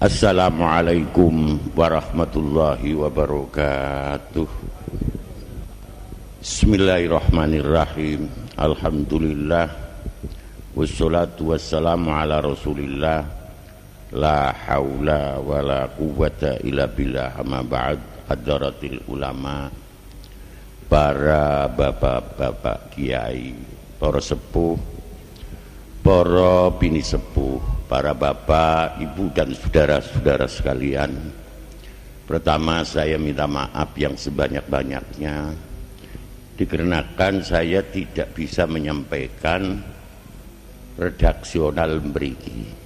Assalamualaikum warahmatullahi wabarakatuh. Bismillahirrahmanirrahim. Alhamdulillah wassalatu wassalamu ala rasulillah. La haula wa la quwwata illa billah. Amma ba'd. Hadaratil ulama, para bapak-bapak kiai, para sepuh, para bini sepuh, para bapak, ibu dan saudara-saudara sekalian. Pertama saya minta maaf yang sebanyak-banyaknya, dikarenakan saya tidak bisa menyampaikan redaksional mriki.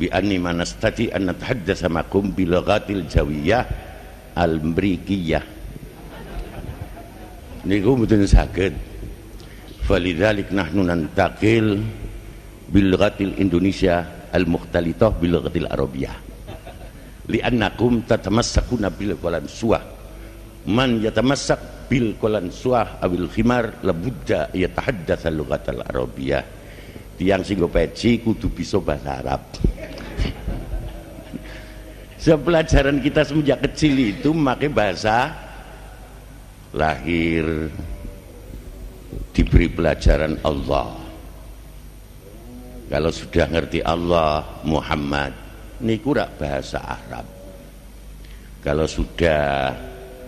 Bi anni manastati an natahaddatsa ma'akum bil lughatil jawiyah al mrikiyah. Niku mboten saged. Falidzalik nahnu nantaqil bil lughatil Indonesia al mukhtalitah bil lughatil Arabiyah. Li'annakum tatamassakuna bil qalan suah. Man yatamassak bil qalan suah awil khimar labudda yatahaddatsa lughatal Arabiyah. Tiang sing peci kudu bisa bahasa Arab. Pelajaran kita semenjak kecil itu memakai bahasa, lahir diberi pelajaran Allah. Kalau sudah ngerti Allah, Muhammad, niku rak bahasa Arab. Kalau sudah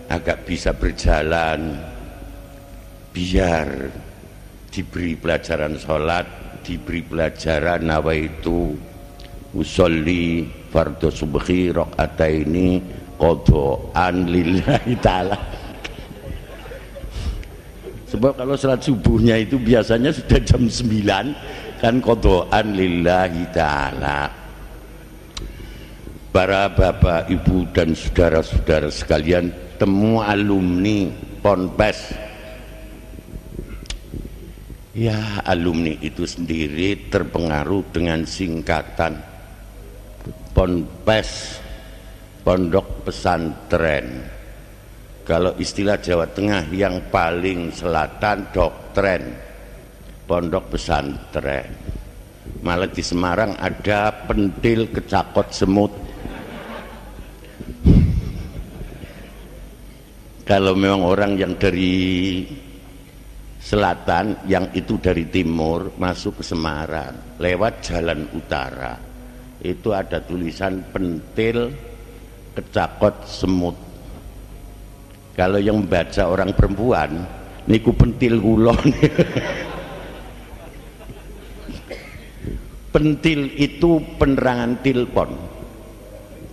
agak bisa berjalan, biar diberi pelajaran sholat, diberi pelajaran nawaitu usolli fardhu subhi rakaataini qadhaan lillahi ta'ala. Sebab kalau salat subuhnya itu biasanya sudah jam 9 kan qadhaan lillahi ta'ala. Para bapak, ibu dan saudara-saudara sekalian, temu alumni Ponpes. Ya, alumni itu sendiri terpengaruh dengan singkatan Ponpes, Pondok Pesantren. Kalau istilah Jawa Tengah yang paling selatan, doktren, pondok pesantren. Malah di Semarang ada pentil kecakot semut. Kalau memang orang yang dari selatan, yang itu dari timur, masuk ke Semarang lewat jalan utara, itu ada tulisan pentil kecakot semut. Kalau yang membaca orang perempuan, niku pentil kulon. Pentil itu penerangan tilpon.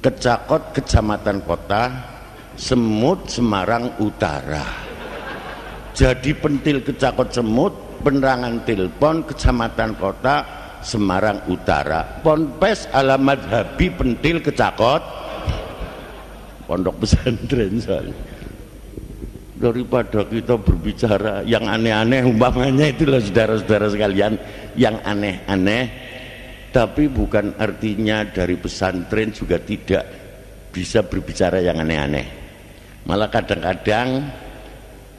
Kecakot kecamatan kota, semut Semarang Utara. Jadi pentil kecakot semut, penerangan tilpon kecamatan kota Semarang Utara. Ponpes ala madhabi pentil kecakot pondok pesantren. Daripada kita berbicara yang aneh-aneh, umpamanya itulah saudara-saudara sekalian, yang aneh-aneh, tapi bukan artinya dari pesantren juga tidak bisa berbicara yang aneh-aneh. Malah kadang-kadang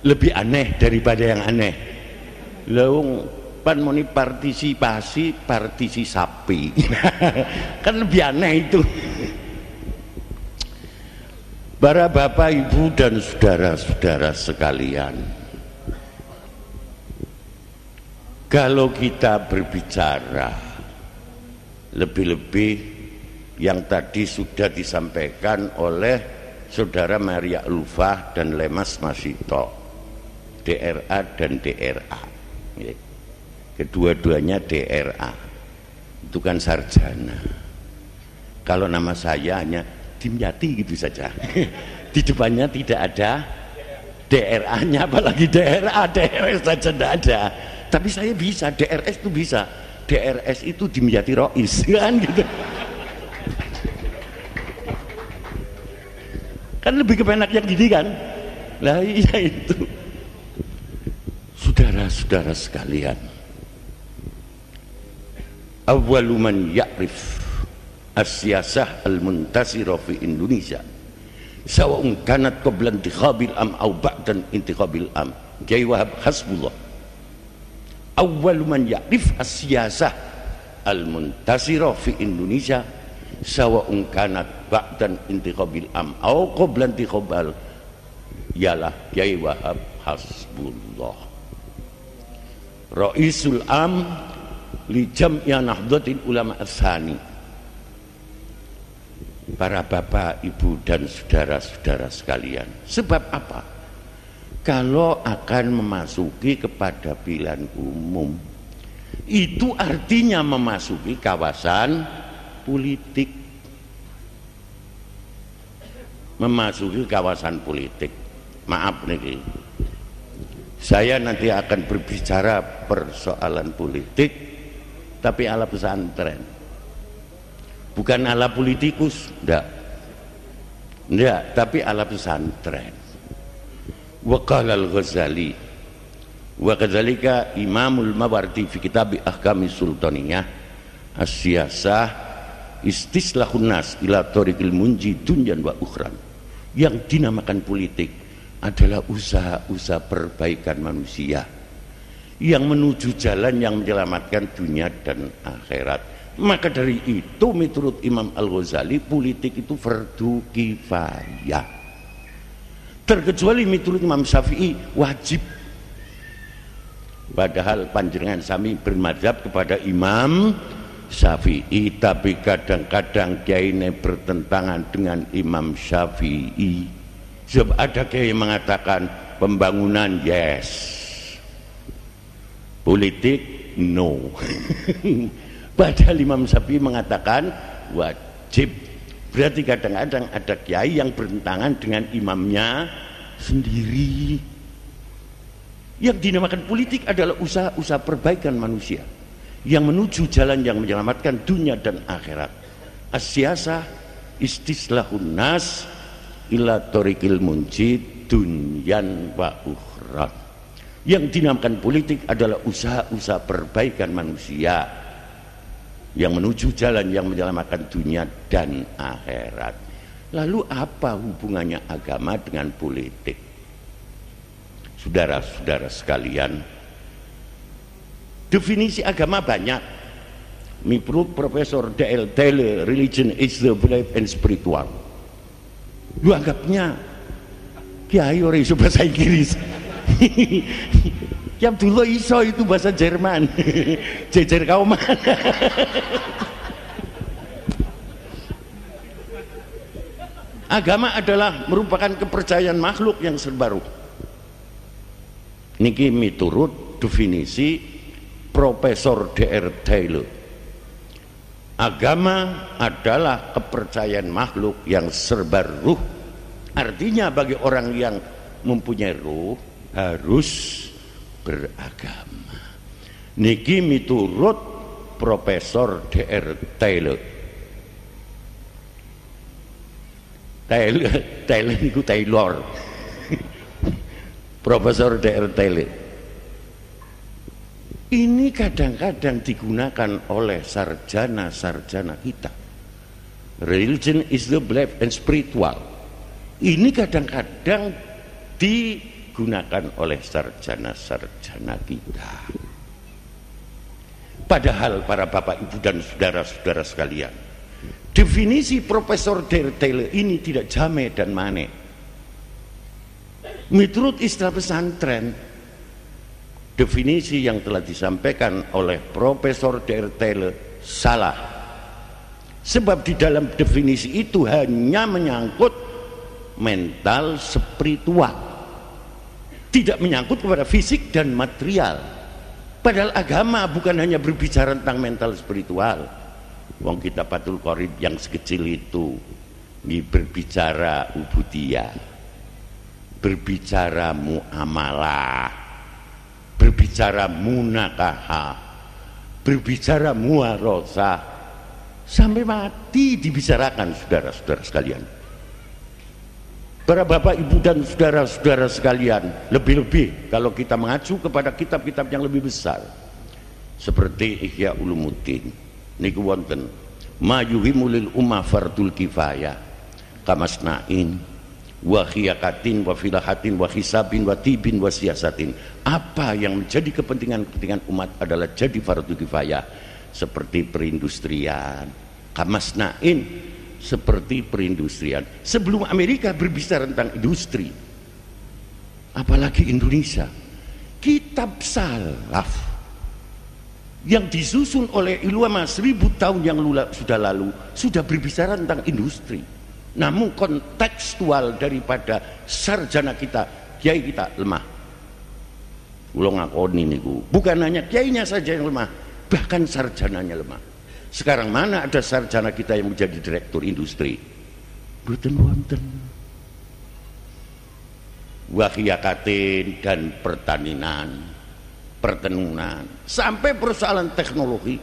lebih aneh daripada yang aneh. Laung pan moni partisipasi sapi. Kan lebih aneh itu. Para bapak, ibu dan saudara-saudara sekalian, kalau kita berbicara lebih-lebih yang tadi sudah disampaikan oleh saudara Maria Lufah dan Lemas Masito, DRA dan DRA, kedua-duanya DRA, itu kan sarjana. Kalau nama saya hanya Dimyati gitu saja. Di depannya tidak ada DRA-nya, apalagi DRA, DRS saja tidak ada. Tapi saya bisa, DRS itu bisa. DRS itu Dimyati Rois, kan gitu. Kan lebih kepenak yang gini kan? Lah iya itu. Saudara-saudara sekalian, awwalu man ya'rif as-siyasah al-muntasirah fi Indonesia sawa'un kanat qabla intikhabil am au ba'da intikhabil am, Kiai Wahab Hasbullah. Awwalu man ya'rif as-siyasah al-muntasira fi Indonesia sawa'un kanat ba'dan intiqabil am au qabla intiqabal ialah Kiai Wahab Hasbullah Raisul Am li Jam'iyah Nahdlatul Ulama Ats-Tsani. Para bapak, ibu dan saudara-saudara sekalian, sebab apa? Kalau akan memasuki kepada pilihan umum, itu artinya memasuki kawasan politik. Memasuki kawasan politik. Maaf nih, saya nanti akan berbicara persoalan politik, tapi ala pesantren, bukan ala politikus, enggak, tapi ala pesantren. Wa qala al-Ghazali wa kadzalika Imamul Mawardi fi kitab Ahkami Sultaniyah as-siyasah istislahun nas ila tariqil munji dunyan wa ukhran. Yang dinamakan politik adalah usaha-usaha perbaikan manusia yang menuju jalan yang menyelamatkan dunia dan akhirat. Maka dari itu menurut Imam Al-Ghazali politik itu fardu kifayah, terkecuali menurut Imam Syafi'i wajib. Padahal panjenengan sami bermadzhab kepada Imam Syafi'i, tapi kadang-kadang kiai ini bertentangan dengan Imam Syafi'i. Sebab ada kiai yang mengatakan pembangunan yes, politik no. Padahal Imam Syafi'i mengatakan wajib. Berarti kadang-kadang ada kiai yang bertentangan dengan imamnya sendiri. Yang dinamakan politik adalah usaha-usaha perbaikan manusia yang menuju jalan yang menyelamatkan dunia dan akhirat. As-siyasah istislahun nas ila tariqil munjid dunyan wa ukhra. Yang dinamakan politik adalah usaha-usaha perbaikan manusia yang menuju jalan yang menyelamatkan dunia dan akhirat. Lalu apa hubungannya agama dengan politik? Saudara-saudara sekalian, definisi agama banyak. Menurut Profesor D.L. Taylor, religion is the belief and spiritual. Lu anggapnya kiai ora iso bahasa Inggris. Tiap dulu iso itu bahasa Jerman. Jejer kauman. Agama adalah merupakan kepercayaan makhluk yang serba ruh. Niki miturut definisi Profesor D.R. Taylor. Agama adalah kepercayaan makhluk yang serba ruh. Artinya bagi orang yang mempunyai ruh harus beragama. Niki miturut Profesor D.R. Taylor. Taylor niku Taylor. Profesor D.R. Taylor. Ini kadang-kadang digunakan oleh sarjana-sarjana kita. Religion is the belief and spiritual. Ini kadang-kadang digunakan oleh sarjana-sarjana kita. Padahal para bapak, ibu dan saudara-saudara sekalian, definisi Profesor D.R. Taylor ini tidak jame dan mane. Menurut istilah pesantren, definisi yang telah disampaikan oleh Profesor D.R. Taylor salah. Sebab di dalam definisi itu hanya menyangkut mental spiritual, tidak menyangkut kepada fisik dan material. Padahal agama bukan hanya berbicara tentang mental spiritual. Wong kita Fathul Qorib yang sekecil itu berbicara ubudiyah, berbicara muamalah, berbicara munakahah, berbicara muarosah, sampai mati dibicarakan, saudara-saudara sekalian. Para bapak, ibu dan saudara-saudara sekalian, lebih-lebih kalau kita mengacu kepada kitab-kitab yang lebih besar seperti Ihya Ulumuddin niku wonten ma yuhimulil ummah fardul kifayah kamasna'in wa khiyakatin wa filahatin wa hisabin wa tibin wa siyasatin. Apa yang menjadi kepentingan umat adalah jadi fardu kifayah, seperti perindustrian, kamasnain seperti perindustrian. Sebelum Amerika berbicara tentang industri, apalagi Indonesia, kitab salaf yang disusun oleh ulama 1000 tahun yang sudah lalu sudah berbicara tentang industri. Namun kontekstual daripada sarjana kita, kiai kita lemah. Kula ngakoni niku, bukan hanya kiainya saja yang lemah, bahkan sarjananya lemah. Sekarang mana ada sarjana kita yang menjadi direktur industri? Mboten wonten. Wahyakatin dan pertenunan, sampai persoalan teknologi.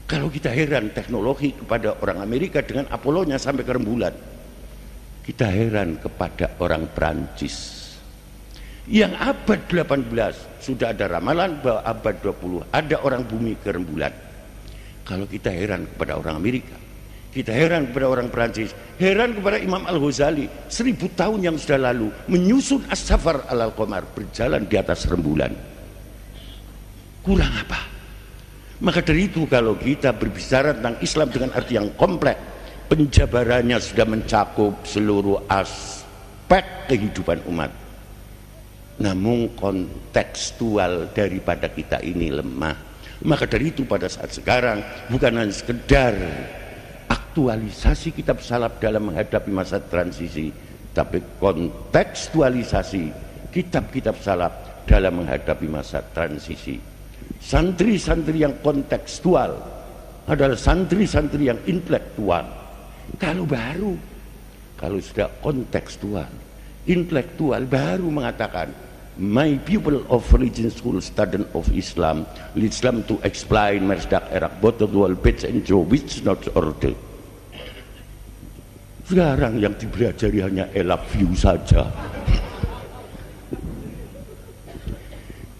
Kalau kita heran teknologi kepada orang Amerika dengan Apollo-nya sampai ke rembulan, kita heran kepada orang Prancis yang abad 18 sudah ada ramalan bahwa abad 20 ada orang bumi ke rembulan. Kalau kita heran kepada orang Amerika, kita heran kepada orang Prancis, heran kepada Imam Al-Ghazali 1000 tahun yang sudah lalu menyusun As-Safar Al-Qamar, berjalan di atas rembulan. Kurang apa? Maka dari itu kalau kita berbicara tentang Islam dengan arti yang kompleks, penjabarannya sudah mencakup seluruh aspek kehidupan umat. Namun kontekstual daripada kita ini lemah. Maka dari itu pada saat sekarang bukan hanya sekedar aktualisasi kitab salaf dalam menghadapi masa transisi, tapi kontekstualisasi kitab-kitab salaf dalam menghadapi masa transisi. Santri-santri yang kontekstual adalah santri-santri yang intelektual. Kalau sudah kontekstual, intelektual, baru mengatakan my people of religion school student of Islam to explain Mersdak erak botol wal bits and Joe which not order. Sekarang yang dipelajari hanya elaf view saja.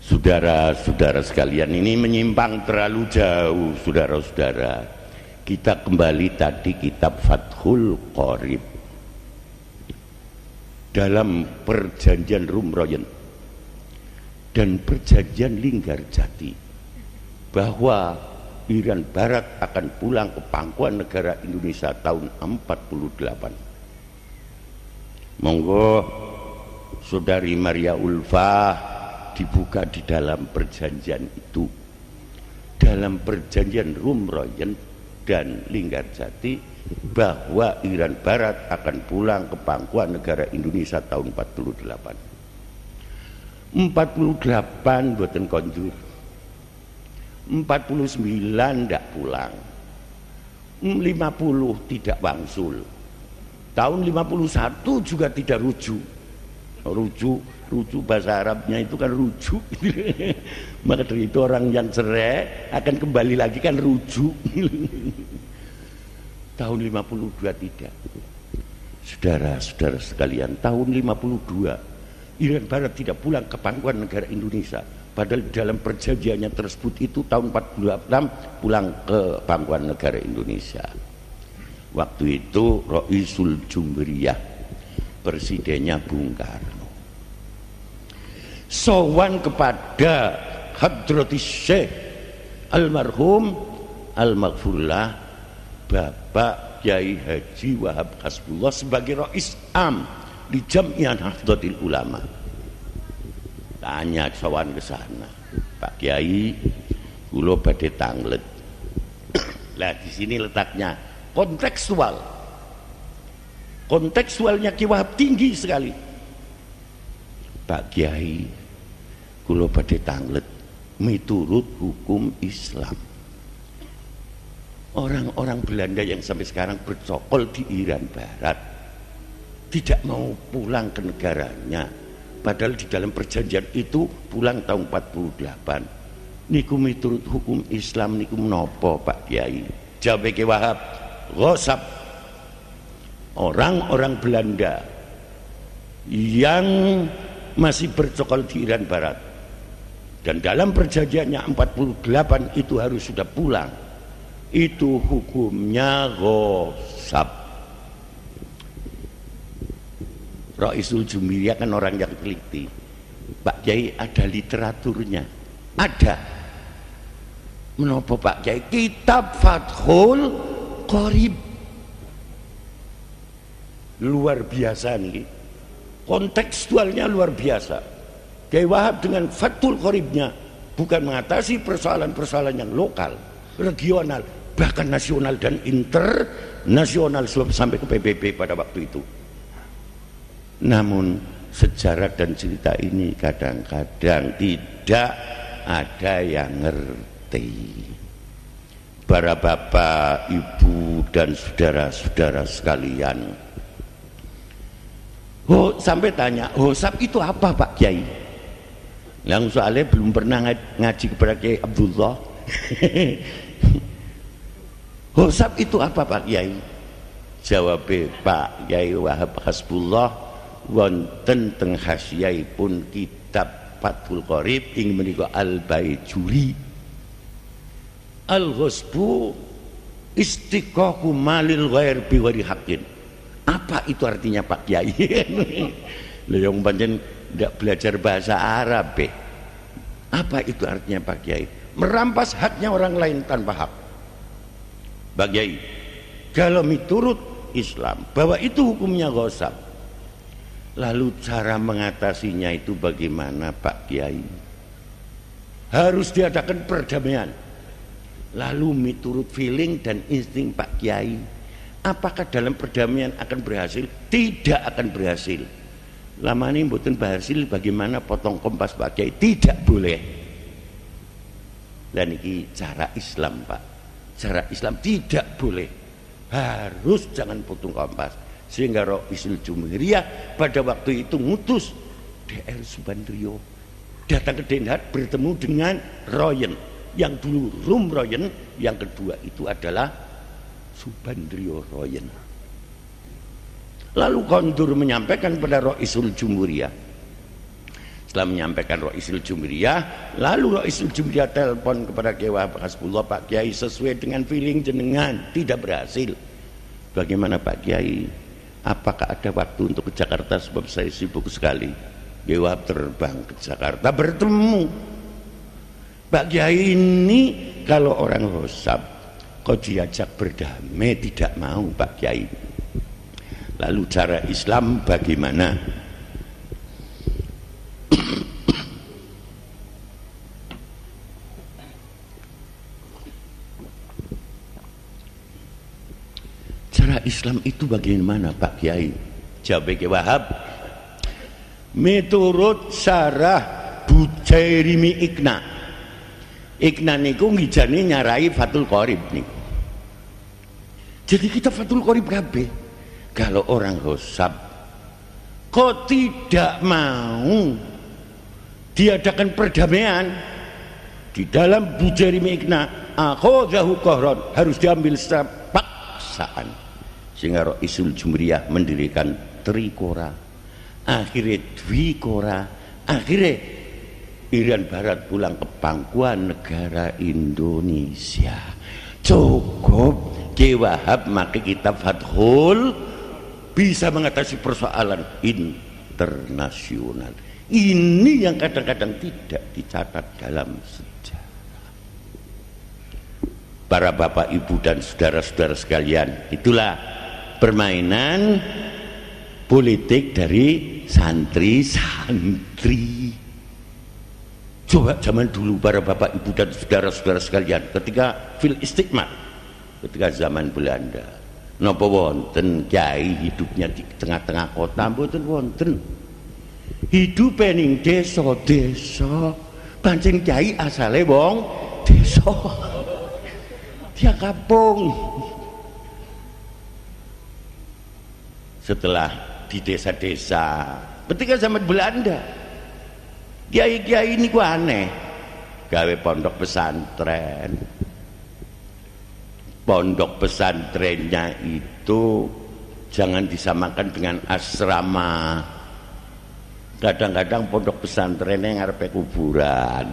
Saudara-saudara sekalian, ini menyimpang terlalu jauh. Saudara-saudara, kita kembali tadi kitab Fathul Qorib dalam perjanjian Rumroyen dan perjanjian Linggarjati bahwa Irian Barat akan pulang ke pangkuan negara Indonesia tahun 48. Monggo Saudari Maria Ulfa dibuka di dalam perjanjian itu, dalam perjanjian Rumroyen dan Linggarjati, bahwa Irian Barat akan pulang ke pangkuan negara Indonesia tahun 48. 48 boten kondur, 49 tidak pulang, 50 tidak wangsul, tahun 51 juga tidak rujuk bahasa Arabnya itu kan rujuk. Maka dari itu orang yang cerai akan kembali lagi kan rujuk. Tahun 52 tidak. Saudara-saudara sekalian, tahun 52 Irian Barat tidak pulang ke pangkuan negara Indonesia, padahal dalam perjanjiannya tersebut itu tahun 46 pulang ke pangkuan negara Indonesia. Waktu itu Roisul Jumriyah, presidennya Bung Karno, sowan kepada Hadratis Syekh almarhum al-maghfurlah Bapak Kiai Haji Wahab Hasbullah sebagai Rais Am di Jamiah Nahdlatul Ulama. Tanya sowan ke sana, Pak Kiai, kula badhe tanglet. Lah di sini letaknya kontekstual. Kontekstualnya Ki Wahab tinggi sekali. Pak Kiai, kula badhe tanglet miturut hukum Islam. Orang-orang Belanda yang sampai sekarang bercokol di Irian Barat tidak mau pulang ke negaranya, padahal di dalam perjanjian itu pulang tahun 48. Niku miturut hukum Islam niku menapa Pak Kiai? Jawab Ki Wahab, ghosab. Orang-orang Belanda yang masih bercokol di Irian Barat dan dalam perjanjiannya 48 itu harus sudah pulang, itu hukumnya ghosab. Raisul Jumriyah kan orang yang teliti. Pak Kiai, ada literaturnya? Ada. Menapa Pak Kiai? Kitab Fathul Qorib. Luar biasa nih. Kontekstualnya luar biasa. Kiai Wahab dengan Fathul Qoribnya bukan mengatasi persoalan-persoalan yang lokal, regional, bahkan nasional dan internasional sampai ke PBB pada waktu itu. Namun sejarah dan cerita ini kadang-kadang tidak ada yang ngerti. Para bapak, ibu dan saudara-saudara sekalian, sampai tanya, Hosab itu apa Pak Kiai? Yang soalnya belum pernah ngaji kepada Kiai Abdullah. Hosab itu apa Pak Kiai? Jawab Pak Kiai Wahab Hasbullah wonten teng hasyiaipun kitab Fathul Qorib ing menika Al-Baijuri. Al-ghusbu istiqaqu malil ghair bi ghairi haqqin. Apa itu artinya Pak Kiai? Lha yang pancen ndak belajar bahasa Arab. Apa itu artinya Pak Kiai? Merampas haknya orang lain tanpa hak. Pak Kiai, kalau miturut Islam bahwa itu hukumnya ghasab. Lalu cara mengatasinya itu bagaimana Pak Kiai? Harus diadakan perdamaian. Lalu miturut feeling dan insting Pak Kiai, apakah dalam perdamaian akan berhasil? Tidak akan berhasil. Lama ini mboten berhasil, bagaimana potong kompas Pak Kiai? Tidak boleh. Dan ini cara Islam Pak. Cara Islam tidak boleh. Harus jangan potong kompas. Sehingga Roisul Jumhuriyah pada waktu itu ngutus DR Subandrio datang ke Den Haag bertemu dengan Royen. Yang dulu Rum Royen, yang kedua itu adalah Subandrio Royen. Lalu Kondur menyampaikan pada Roisul Jumhuriyah. Setelah menyampaikan Roisul Jumhuriyah, lalu Roisul Jumhuriyah telepon kepada Kiai Wahab Hasbullah, Pak Kiai sesuai dengan feeling jenengan tidak berhasil. Bagaimana Pak Kiai? Apakah ada waktu untuk ke Jakarta sebab saya sibuk sekali? Kiai Wahab terbang ke Jakarta bertemu. Pak Kiai ini kalau orang Hosab kok diajak berdamai tidak mau Pak Kiai. Lalu cara Islam bagaimana? Cara Islam itu bagaimana Pak Kiai? Jawab Kiai Wahab, miturut syarah Bujairimi Ikna. Ikna niku ngijani nyarai Fathul Qorib niku. Jadi kita Fathul Qorib kabeh. Kalau orang Hosab kok tidak mau diadakan perdamaian di dalam Bujairimi Ikna, akhodahu qahran, harus diambil secara paksaan. Sehingga Roisul Jumhuriyah mendirikan Trikora, akhirnya Dwikora, akhirnya Irian Barat pulang ke pangkuan negara Indonesia. Cukup Kiai Wahab maka kitab Fathul bisa mengatasi persoalan internasional. Ini yang kadang-kadang tidak dicatat dalam sejarah. Para bapak, ibu dan saudara-saudara sekalian, itulah permainan politik dari santri-santri. Coba zaman dulu para bapak, ibu dan saudara-saudara sekalian, ketika fil istiqmat, ketika zaman Belanda, napa wonten kiai hidupnya di tengah-tengah kota? Mboten wonten. Hidup ning desa-desa. Pancen kiai asale wong desa. Dia kampung. Setelah di desa-desa, ketika zaman Belanda, kiai-kiai ini ku aneh, gawe pondok pesantren. Pondok pesantrennya itu jangan disamakan dengan asrama. Kadang-kadang pondok pesantrennya ngarepe kuburan.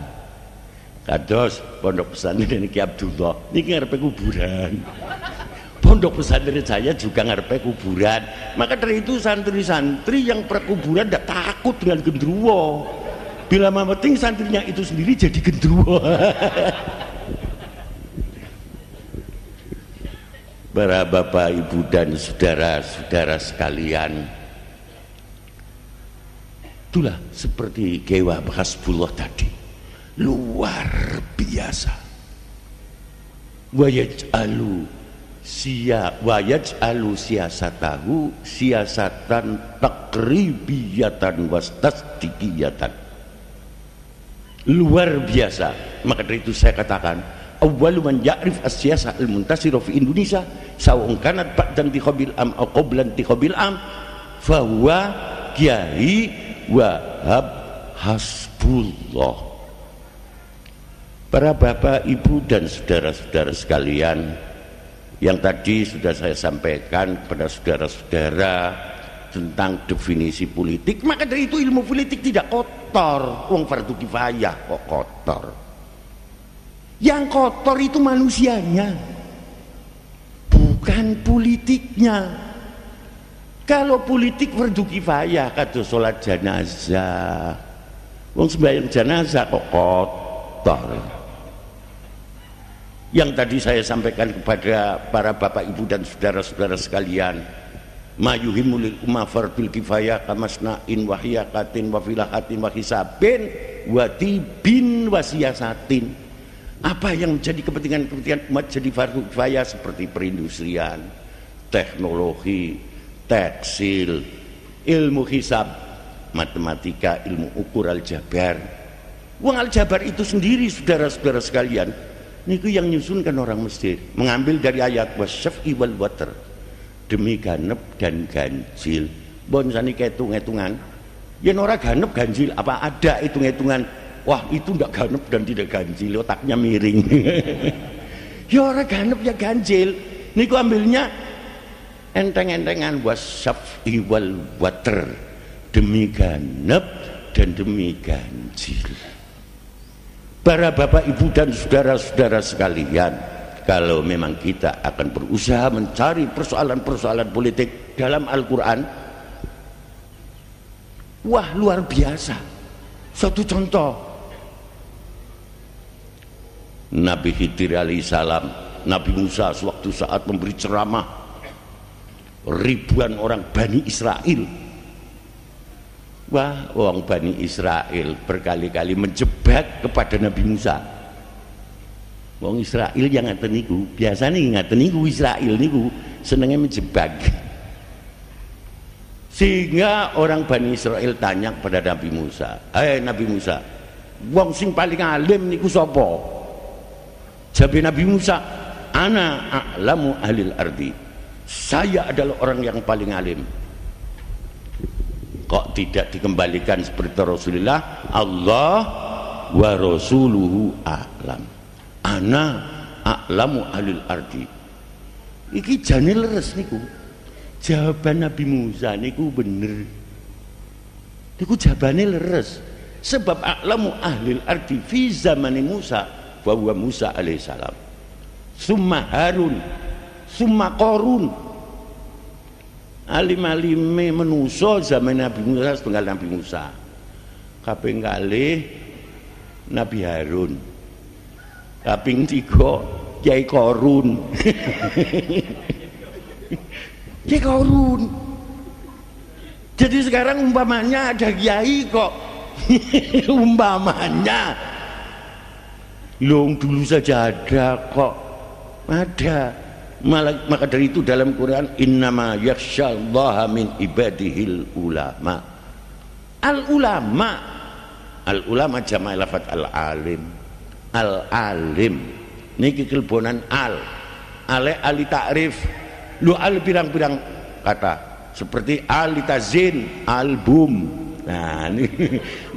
Kados pondok pesantren Ki Abdullah niki ngarepe kuburan. Pondok pesantren saya juga ngarepe kuburan. Maka dari itu santri-santri yang perkuburan tidak takut dengan gendruwo. Bila penting santrinya itu sendiri jadi gendruwo. para bapak, ibu dan saudara-saudara sekalian, itulah seperti Kewa Hasbullah tadi, luar biasa. Wayaj'alu siyasatahu siyasatan takribiyatan wastasdikiyatan, luar biasa. Maka dari itu saya katakan, awwalu man ya'rif as-siyasah al-muntasira fi Indonesia sawa'un kanat ba'dan tikhabil am aw qablan tikhabil am fahuwa Kiai Wahab Hasbullah. Para bapak, ibu dan saudara-saudara sekalian, yang tadi sudah saya sampaikan kepada saudara-saudara tentang definisi politik, maka dari itu ilmu politik tidak kotor. Wong fardu kifayah kok kotor? Yang kotor itu manusianya, bukan politiknya. Kalau politik fardu kifayah, kata sholat jenazah, wong sembahyang jenazah kok kotor. Yang tadi saya sampaikan kepada para bapak, ibu dan saudara-saudara sekalian, mayuhimul umma fardul kifayah kamasna'in wahiyakatin wafilahatin wahisabin watibin wasiyasatin. Apa yang menjadi kepentingan umat jadi fardul kifayah seperti perindustrian, teknologi, tekstil, ilmu hisab, matematika, ilmu ukur aljabar. Uang aljabar itu sendiri, saudara-saudara sekalian, niku yang nyusunkan orang Mesir, mengambil dari ayat wasyaf'i wal water, demi ganep dan ganjil. Bonsani kehitung-hitungan, ya ora ganep ganjil, apa ada hitung-hitungan? Wah, itu ndak ganep dan tidak ganjil, otaknya miring. Ya ora ganep ya ganjil. Niku ambilnya enteng-entengan, wasyaf'i wal water, demi ganep dan demi ganjil. Para bapak, ibu dan saudara-saudara sekalian, kalau memang kita akan berusaha mencari persoalan-persoalan politik dalam Al-Quran, wah luar biasa. Satu contoh, Nabi Khidir alaihissalam, Nabi Musa sewaktu saat memberi ceramah, ribuan orang Bani Israel, wah, orang Bani Israel berkali-kali menjebak kepada Nabi Musa. Wong Israel yang ngaten niku, biasanya ngaten niku Israel niku senengnya menjebak. Sehingga orang Bani Israel tanya kepada Nabi Musa, Nabi Musa, wong sing paling alim niku sapa? Jawab Nabi Musa, ana a'lamu ahlil ardi. Saya adalah orang yang paling alim. Kok tidak dikembalikan seperti Rasulullah, Allah wa rasuluhu a'lam, ana a'lamu ahlil ardi. Iki jane leres niku. Jawaban Nabi Musa niku bener. Niku jawabane leres. Sebab a'lamu ahlil ardi fi zamani Musa wa huwa Musa alaihissalam. Summa Harun, summa Qarun. Alim-alime menuso zaman Nabi Musa setunggal Nabi Musa, kaping kalih Nabi Harun, kaping 3 Kiai Qarun. Kiai Qarun. Jadi sekarang umpamanya ada kiai kok umpamanya, long dulu saja ada kok, ada. Maka dari itu dalam Quran, innama yakhsyallaha min ibadihil ulama. Al-ulama, al-ulama jama'i lafat al-alim. Al-alim niki kelebonan al ali ta'rif. Lu al pirang-pirang kata, seperti alitazin, album. Nah,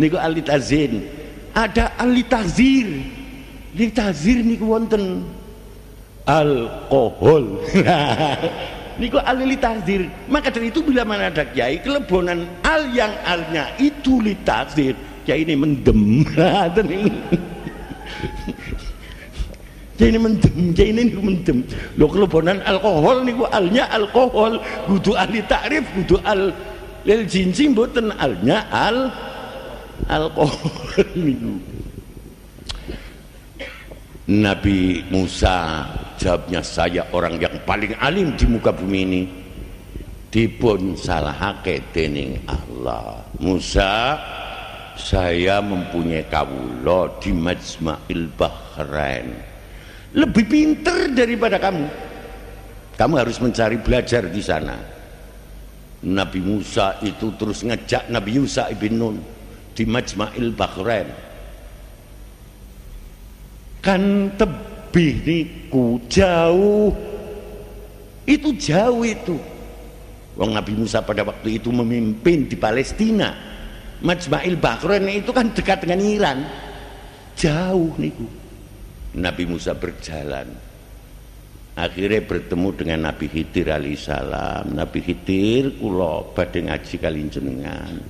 niku alitazin. Ada alitazir. Litazir niku wonten alkohol. Niku alilitazir. Maka dari itu bila mana ada kiai kelebonan al yang alnya itu litazir, kiai ini mendem. Kiai ini mendem, kiai ini mendem. Lo kelebonan alkohol niku alnya alkohol, kudu ahli takrif, kudu al lil jinsi, mboten alnya alkohol niku. Nabi Musa jawabnya, saya orang yang paling alim di muka bumi ini, dipun salahake dening Allah. Musa, saya mempunyai kawula di Majma'il Bahrain, lebih pinter daripada kamu. Kamu harus mencari belajar di sana. Nabi Musa itu terus ngejak Nabi Yusha ibn Nun di Majma'il Bahrain. Kan tebih niku jauh, itu jauh itu. Wong Nabi Musa pada waktu itu memimpin di Palestina. Majma'il Bahrain itu kan dekat dengan Iran, jauh niku. Nabi Musa berjalan, akhirnya bertemu dengan Nabi Khidir alaihissalam. Nabi Khidir, kula badhe ngaji kali jenengan.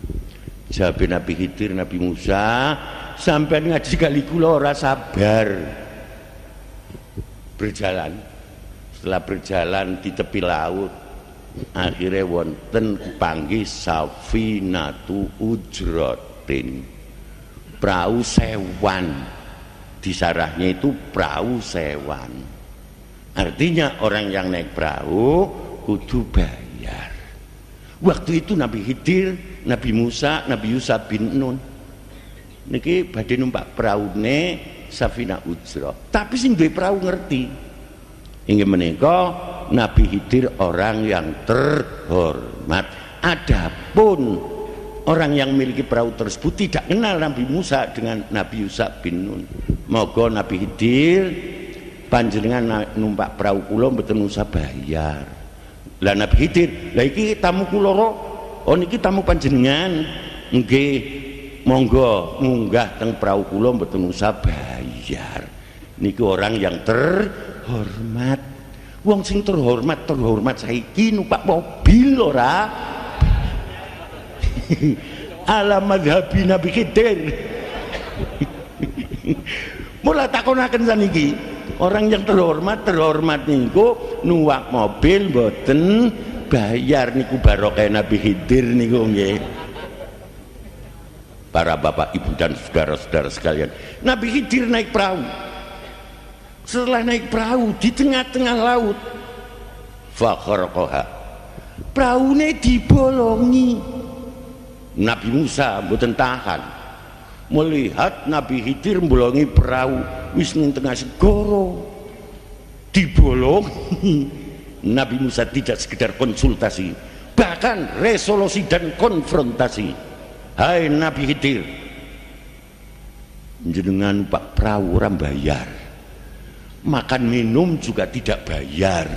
Jawab Nabi Khidir, Nabi Musa, sampai ngaji kali kula ora sabar. Berjalan, setelah berjalan di tepi laut, akhirnya wonten panggih Safinatu Ujratin, perahu sewan. Di sarahnya itu perahu sewan, artinya orang yang naik perahu kudu bayar. Waktu itu Nabi Khidir, Nabi Musa, Nabi Yusha bin Nun niki badhe numpak peraune Safina Ujrah, tapi sing duwe perahu ngerti. Inggih menika Nabi Khidir orang yang terhormat. Adapun orang yang memiliki perahu tersebut tidak kenal Nabi Musa dengan Nabi Yusha bin Nun. Moga Nabi Khidir, panjenengan numpak perahu kula mboten usah bayar. Lah Nabi Khidir, lah iki tamu kula, oh niki tamu panjenengan, nggih monggo munggah teng perahu kula mboten usah bayar. Niki orang yang terhormat. Wong sing terhormat saiki numpak mobil ora. Ala madhabi Nabi Khidir. Mula takonaken saniki, orang yang terhormat niku nuwak mobil mboten bayar, niku barokah Nabi Khidir niku nggih. Para bapak ibu dan saudara-saudara sekalian, Nabi Khidir naik perahu. Setelah naik perahu di tengah-tengah laut, fakharqaha, perahunya dibolongi. Nabi Musa mboten tahan, melihat Nabi Khidir mbolongi perahu wis ning tengah segoro dibolongi. Nabi Musa tidak sekedar konsultasi, bahkan resolusi dan konfrontasi. Hai Nabi Khidir, jenengan pak perahu ora bayar, makan minum juga tidak bayar,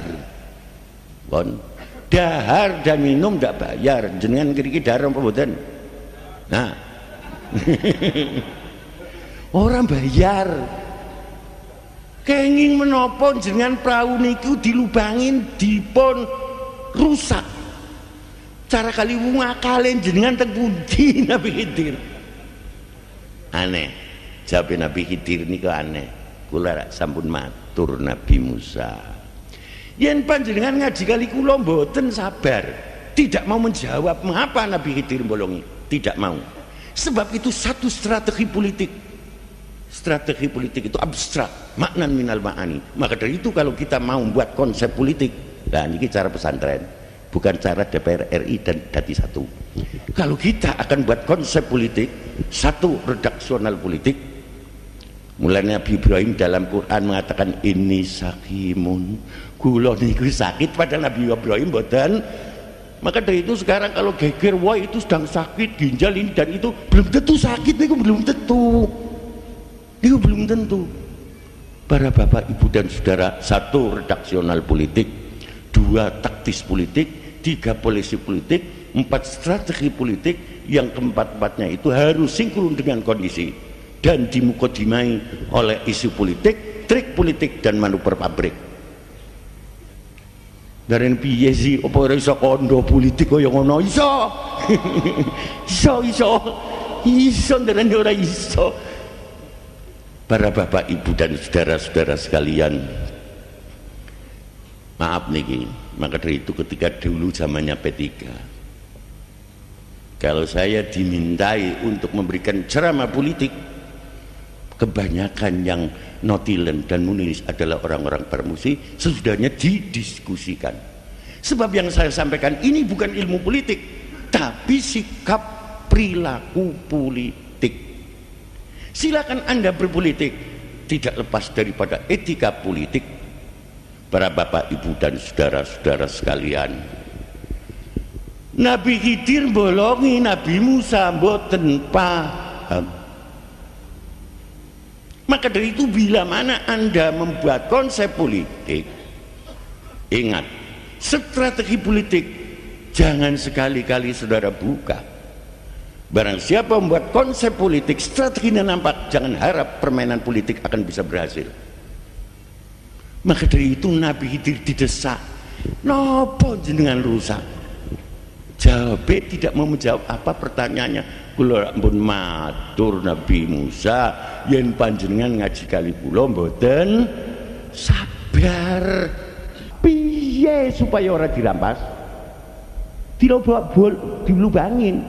kon dahar dan minum tidak bayar, jenengan kiri-kiri dahar apa mboten? Nah orang bayar, kenging menapa jenengan perahu niku dilubangin dipun rusak. Cara kali wong akalen jenengan teng pundi Nabi Khidir? Aneh, jawab Nabi Khidir niku aneh. Kula sampun matur Nabi Musa, yen panjenengan ngaji kali kula mboten sabar, tidak mau menjawab mengapa Nabi Khidir bolongi, tidak mau. Sebab itu satu strategi politik. Strategi politik itu abstrak, maknan minal ma'ani. Maka dari itu kalau kita mau membuat konsep politik, nah ini cara pesantren, bukan cara DPR RI dan Dadi Satu. Kalau kita akan buat konsep politik, satu redaksional politik, mulai Nabi Ibrahim dalam Quran mengatakan ini sakimun, kula niku sakit, pada Nabi Ibrahim boten. Maka dari itu sekarang kalau geger, wah itu sedang sakit ginjal ini dan itu, belum tentu sakit, niku belum tentu, niku belum tentu. Para bapak ibu dan saudara, satu redaksional politik, dua taktis politik, tiga polisi politik, empat strategi politik, yang keempat-empatnya itu harus sinkron dengan kondisi dan dimukodimai oleh isu politik, trik politik dan manuver pabrik. Dari piye sih apa ora iso kondo politik kaya ngono? Iso. Iso nderene ora iso. Para bapak ibu dan saudara-saudara sekalian, maaf niki, maka dari itu ketika dulu zamannya P3, kalau saya dimintai untuk memberikan ceramah politik, kebanyakan yang notilen dan menulis adalah orang-orang bermusi, sesudahnya didiskusikan. Sebab yang saya sampaikan ini bukan ilmu politik, tapi sikap perilaku politik. Silakan Anda berpolitik, tidak lepas daripada etika politik. Para bapak, ibu dan saudara-saudara sekalian, Nabi Khidir bolongi Nabi Musa mboten paham. Maka dari itu bila mana Anda membuat konsep politik, ingat, strategi politik jangan sekali-kali saudara buka. Barang siapa membuat konsep politik, strateginya nampak, jangan harap permainan politik akan bisa berhasil. Maka dari itu Nabi Khidir didesak, nopo jenengan rusak? Jawabnya tidak mau menjawab apa pertanyaannya. Kula ampun matur Nabi Musa, yen panjenengan ngaji kali kula mboten sabar. Piye supaya ora dirampas? Dilubangin.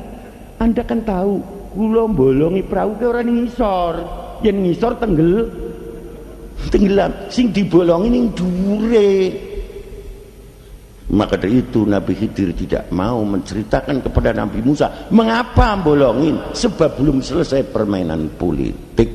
Anda kan tahu, kula bolongi perahu ke ora ngisor. Yen ngisor tenggelam, sing dibolongi ning dhuwure. Maka dari itu Nabi Khidir tidak mau menceritakan kepada Nabi Musa mengapa bolongin, sebab belum selesai permainan politik.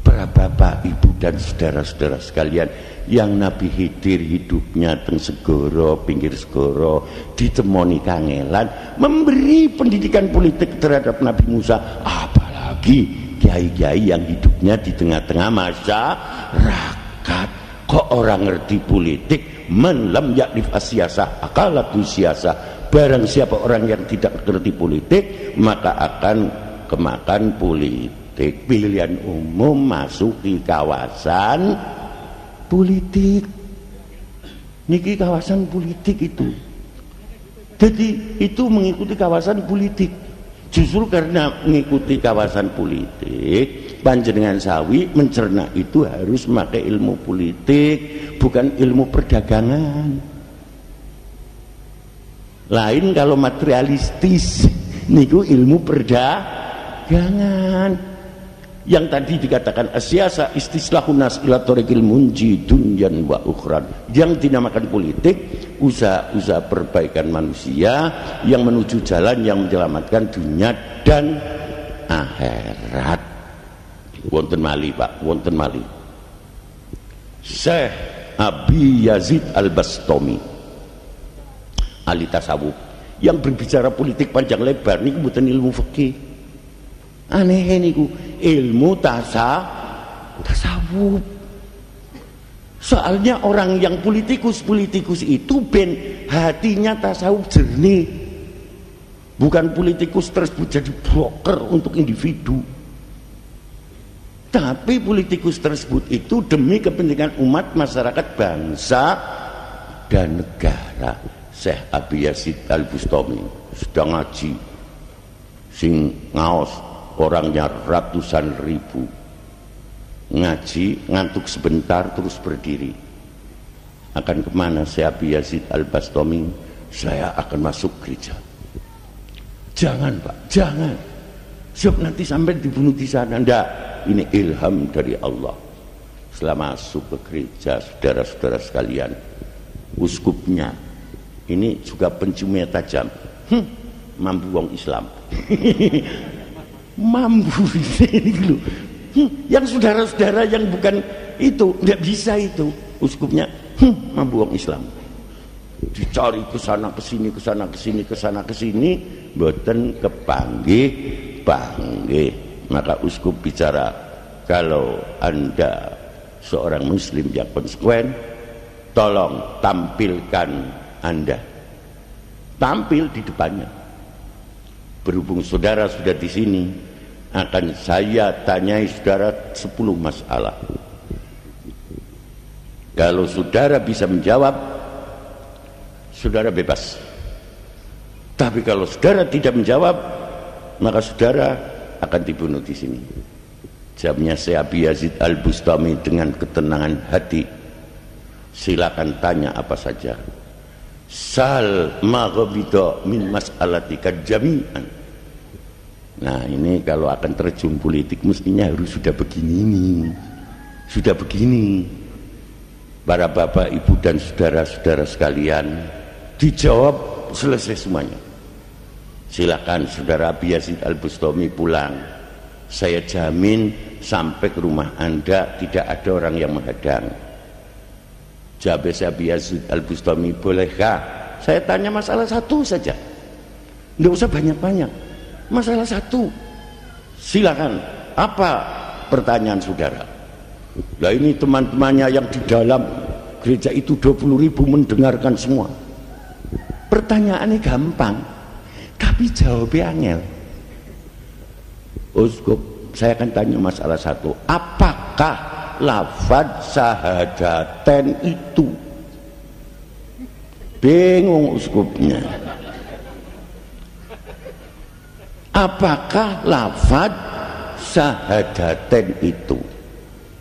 Para bapak, ibu dan saudara-saudara sekalian, yang Nabi Khidir hidupnya teng segoro, pinggir segoro, ditemoni kangelan, memberi pendidikan politik terhadap Nabi Musa, apalagi kiai-kiai yang hidupnya di tengah-tengah masyarakat. Kok orang ngerti politik? Man lam ya'rif as-siyasah akalatu siyasah. Barang siapa orang yang tidak ngerti politik, maka akan kemakan politik. Pilihan umum masuk di kawasan politik. Niki kawasan politik itu. Jadi itu mengikuti kawasan politik. Justru karena mengikuti kawasan politik, panjenengan sawi mencerna itu harus memakai ilmu politik, bukan ilmu perdagangan. Lain kalau materialistis, niku ilmu perdagangan. Yang tadi dikatakan asyasa istislahun nas ila tariqil munji dunyan wa ukhran, yang dinamakan politik usaha-usaha perbaikan manusia yang menuju jalan yang menyelamatkan dunia dan akhirat. Wonten mali Pak, wonten mali. Syekh Abi Yazid Al-Bastami ahli tasawuf yang berbicara politik panjang lebar niku mboten ilmu fikih. Aneh niku ilmu tasawuf. Soalnya orang yang politikus itu ben hatinya tasawuf jernih, bukan politikus tersebut jadi broker untuk individu. Tapi politikus tersebut itu demi kepentingan umat, masyarakat, bangsa dan negara. Syekh Abi Yazid Al-Bustami sudah ngaji, sing ngaos orangnya ratusan ribu, ngaji ngantuk sebentar terus berdiri. Akan kemana saya Abi Yazid Al-Bastami? Saya akan masuk gereja. Jangan Pak, jangan, sebab nanti sampai dibunuh di sana. Ndak, ini ilham dari Allah. Setelah masuk ke gereja, saudara-saudara sekalian, uskupnya ini juga penciumnya tajam. Mampu wong Islam. Mampu ini dulu. Yang saudara-saudara yang bukan itu nggak bisa itu. Uskupnya mampu wong Islam. Dicari ke sana ke sini, ke sana ke sini, ke sana ke sini, mboten kepanggih panggih. Maka uskup bicara, kalau Anda seorang muslim yang konsekuen, tolong tampilkan Anda, tampil di depannya. Berhubung saudara sudah di sini, akan saya tanyai saudara 10 masalah. Kalau saudara bisa menjawab, saudara bebas. Tapi kalau saudara tidak menjawab, maka saudara akan dibunuh di sini. Jawabnya Syekh Abi Yazid Al-Bustami dengan ketenangan hati. Silakan tanya apa saja. Sal maghbida min mas'alatika jami'an Nah ini kalau akan terjun politik mestinya harus sudah begini, sudah begini. Para bapak, ibu dan saudara-saudara sekalian, dijawab selesai semuanya. Silakan saudara Abi Yazid Al-Bustami pulang. Saya jamin sampai ke rumah Anda tidak ada orang yang menghadang. Jawab Abi Yazid Al-Bustami, bolehkah saya tanya masalah satu saja? Nggak usah banyak-banyak, masalah satu. Silakan, apa pertanyaan saudara? Lah ini teman-temannya yang di dalam gereja itu 20.000 mendengarkan semua. Pertanyaannya gampang, tapi jawabnya angel. Uskup, saya akan tanya masalah satu. Apakah lafaz syahadaten itu? Bingung uskupnya. Apakah lafaz syahadaten itu?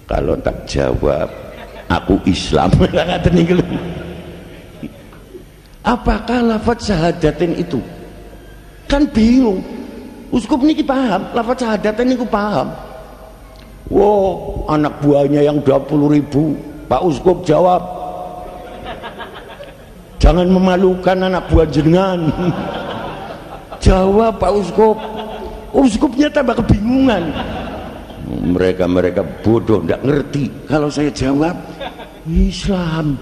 Kalau tak jawab, aku Islam. Apakah lafaz syahadaten itu? Kan bingung. Uskup niki paham, lafaz syahadaten niku paham. Wow, anak buahnya yang 20.000, Pak Uskup jawab. Jangan memalukan anak buah jenengan. Jawab Pak Uskup. Uskupnya tambah kebingungan. Mereka bodoh, tidak ngerti. Kalau saya jawab Islam,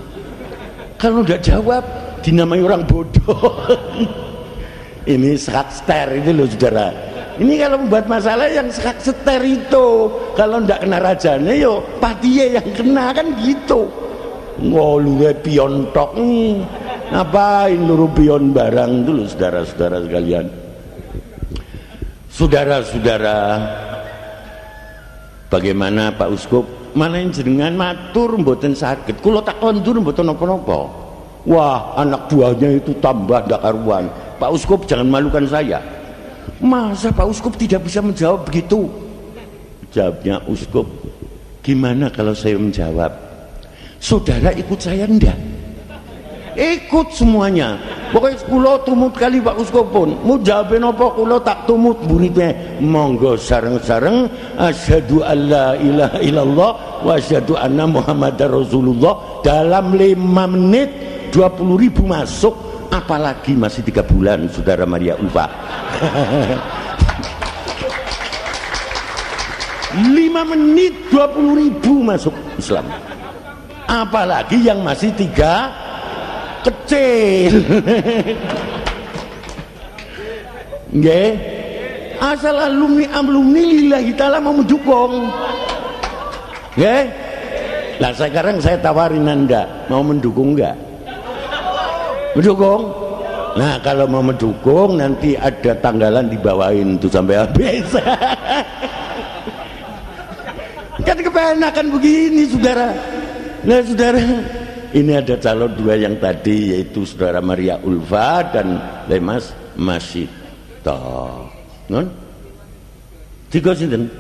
kalau tidak jawab dinamai orang bodoh. Ini skakster itu loh saudara. Ini kalau membuat masalah yang skakster itu, kalau tidak kena rajanya yo patiye yang kena, kan gitu. Ngoluwe pion tok, ngapain luru pion barang dulu saudara-saudara sekalian. Saudara-saudara, bagaimana Pak Uskup? Mana yang jenengan matur mboten sakit, kula tak kondur mboten napa-napa. Wah, anak buahnya itu tambah ndak karuan. Pak Uskup jangan malukan saya. Masa Pak Uskup tidak bisa menjawab begitu? Jawabnya Uskup, gimana kalau saya menjawab? Saudara ikut saya enggak? Ikut semuanya. Pokoknya kula tumut kali Pak Uskup pun. Mau jawabin apa kula tak tumut muridnya. Monggo sareng-sareng asyhadu alla ilaha illallah wa asyhadu anna muhammadar rasulullah dalam 5 menit 20.000 masuk. Apalagi masih 3 bulan saudara Maria Ulfa. 5 menit 20.000 masuk Islam. Apalagi yang masih 3 kecil. Nggih. Asal alumni lillahi ta'ala mau mendukung. Nggih. Lah sekarang saya tawarin Anda, mau mendukung enggak? Mendukung? Nah kalau mau mendukung nanti ada tanggalan dibawain tuh sampai habis. Kan kepenakan begini saudara. Nah saudara, ini ada calon 2 yang tadi, yaitu saudara Maria Ulfa dan Lemas Masito. Non? 3 sinten?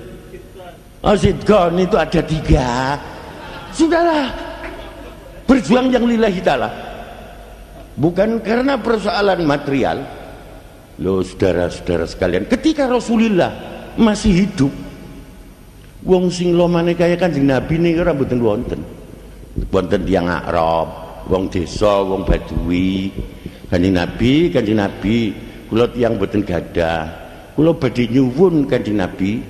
Oh Sidgon itu ada 3. Saudara, berjuang yang lillahi ta'ala. Bukan karena persoalan material. Loh saudara-saudara sekalian, ketika Rasulullah masih hidup, wong sing lomane kaya Kanjeng Nabi niku ora mboten wonten. Wonten tiyang Arab, wong desa, wong Badui. Kanjeng Nabi, kula tiyang mboten gadah. Kula badhe nyuwun Kanjeng Nabi.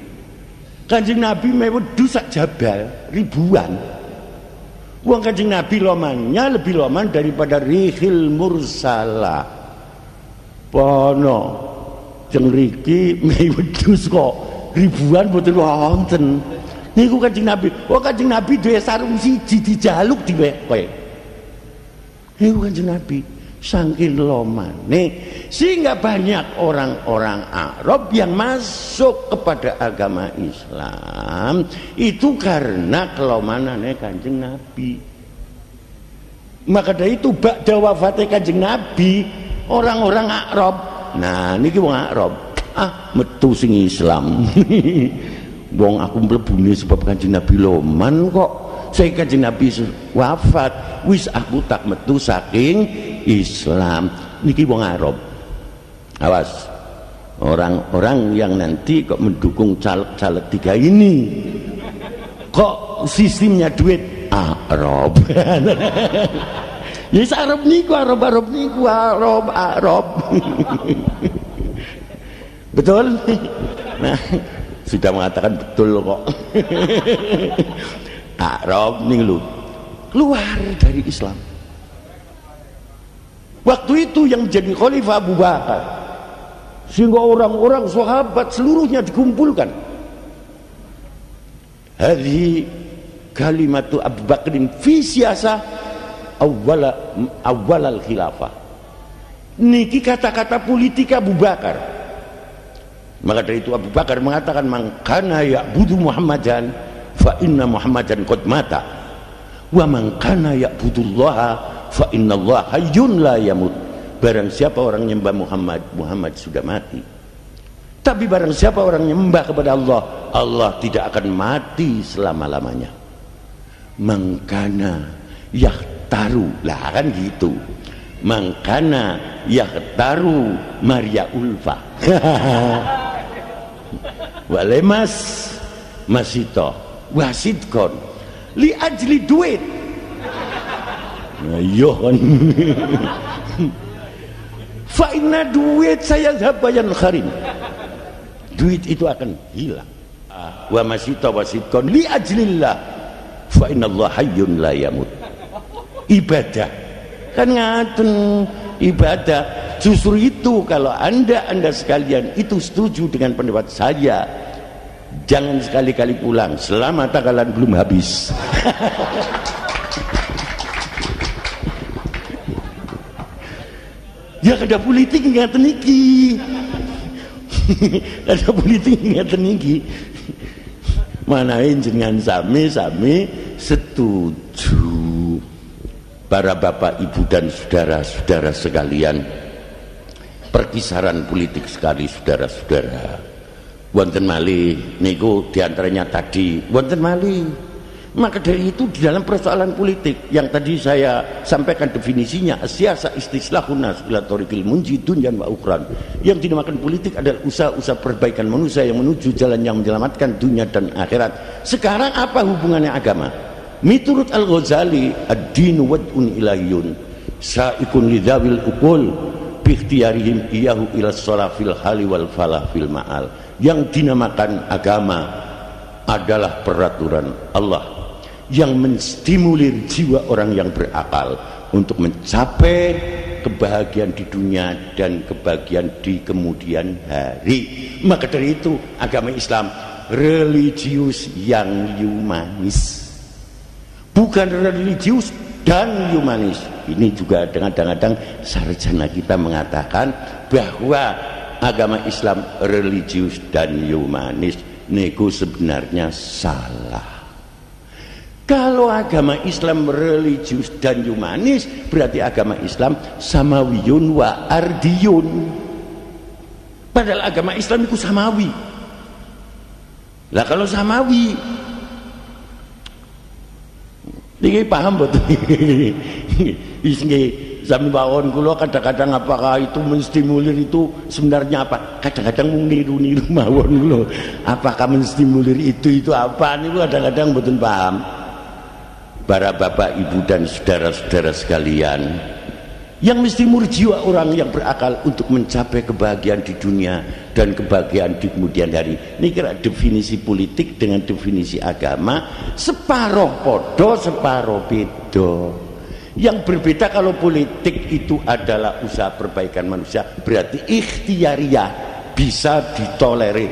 Kanjeng Nabi mewedu sak jabal ribuan. Wong Kanjeng Nabi lomannya lebih loman daripada rihil mursala. Pono jeng riki wedhus kok ribuan mboten wonten. Niku Kanjeng Nabi. Oh Kanjeng Nabi duwe sarung siji dijaluk diwek kowe. Niku Kanjeng Nabi saking lomane sehingga banyak orang-orang Arab yang masuk kepada agama Islam itu karena kelomanane Kanjeng Nabi. Maka dari itu ba'da wafatnya Kanjeng Nabi, orang-orang Arab, nah niki wong Arab, metu sing Islam. Wong aku mlebune sebab Kanjeng Nabi loman kok. Saya Kanjeng Nabi wafat, wis aku tak metu saking Islam. Niki wong Arab. Awas. orang-orang yang nanti kok mendukung caleg-caleg 3 ini kok sistemnya duit Arab. Ya Arab niku Arab niku Arab. Betul? Nah, sudah mengatakan betul kok. Arab nih lu keluar dari Islam. Waktu itu yang menjadi khalifah Abu Bakar, sehingga orang-orang sahabat seluruhnya dikumpulkan. Hadhi kalimatu Abu Bakrin fi siyasah awal al-khilafah. Niki kata-kata politik Abu Bakar. Maka dari itu Abu Bakar mengatakan, man kana ya'budu Muhammadan fa inna Muhammadan qad mata wa man kana ya'budullaha fa innallaha hayyun la yamut. Barang siapa orang nyembah Muhammad, Muhammad sudah mati. Tapi barang siapa orang nyembah kepada Allah, Allah tidak akan mati selama-lamanya. Mangkana yahtaru, lah kan gitu. Mangkana yahtaru Maria Ulfa. Walemas masito wasidkon li ajli duit. Ayo kan. Fa inna duit saya zabayan kharin. Duit itu akan hilang. Wa masita wasidkon li ajlillah fa innallaha hayyun la yamut. Ibadah kan ngaten, ibadah. Justru itu kalau anda sekalian itu setuju dengan pendapat saya, jangan sekali-kali pulang selama tanggalan belum habis. Ya ada politik nggak teniki. Ada politik nggak teniki. Manain jenengan sami setuju. Para bapak, ibu dan saudara-saudara sekalian, perkisaran politik sekali saudara-saudara. Wonten malih niku diantaranya tadi wonten malih. Maka dari itu di dalam persoalan politik yang tadi saya sampaikan definisinya, siasa istislahun nas ila thoriqil munji dunyan wa ukhran. Yang dinamakan politik adalah usaha-usaha perbaikan manusia yang menuju jalan yang menyelamatkan dunia dan akhirat. Sekarang apa hubungannya agama? Miturut Al-Ghazali, ad-dinu wad'un ilahiyun sa'ikun lidawil uqul bikhtiyarihim iyahu ila sholafil hali wal falah fil ma'al. Yang dinamakan agama adalah peraturan Allah yang menstimulir jiwa orang yang berakal untuk mencapai kebahagiaan di dunia dan kebahagiaan di kemudian hari. Maka dari itu agama Islam religius yang humanis, bukan religius dan humanis. Ini juga kadang-kadang sarjana kita mengatakan bahwa agama Islam religius dan humanis. Niku sebenarnya salah. Kalau agama Islam religius dan humanis, berarti agama Islam samawiyun wa ardiyun. Padahal agama Islam itu samawi. Lah kalau samawi, ini paham betul. Sami bawon kula kadang-kadang apakah itu menstimulir itu sebenarnya apa? Kadang-kadang niru-niru mawon kula. Apakah menstimulir itu apa? Niku kadang-kadang mboten paham. Para bapak, ibu dan saudara-saudara sekalian, yang menstimulir jiwa orang yang berakal untuk mencapai kebahagiaan di dunia dan kebahagiaan di kemudian hari. Ini kira definisi politik dengan definisi agama separuh podo, separuh bedo. Yang berbeda kalau politik itu adalah usaha perbaikan manusia, berarti ikhtiariyah, bisa ditolerir.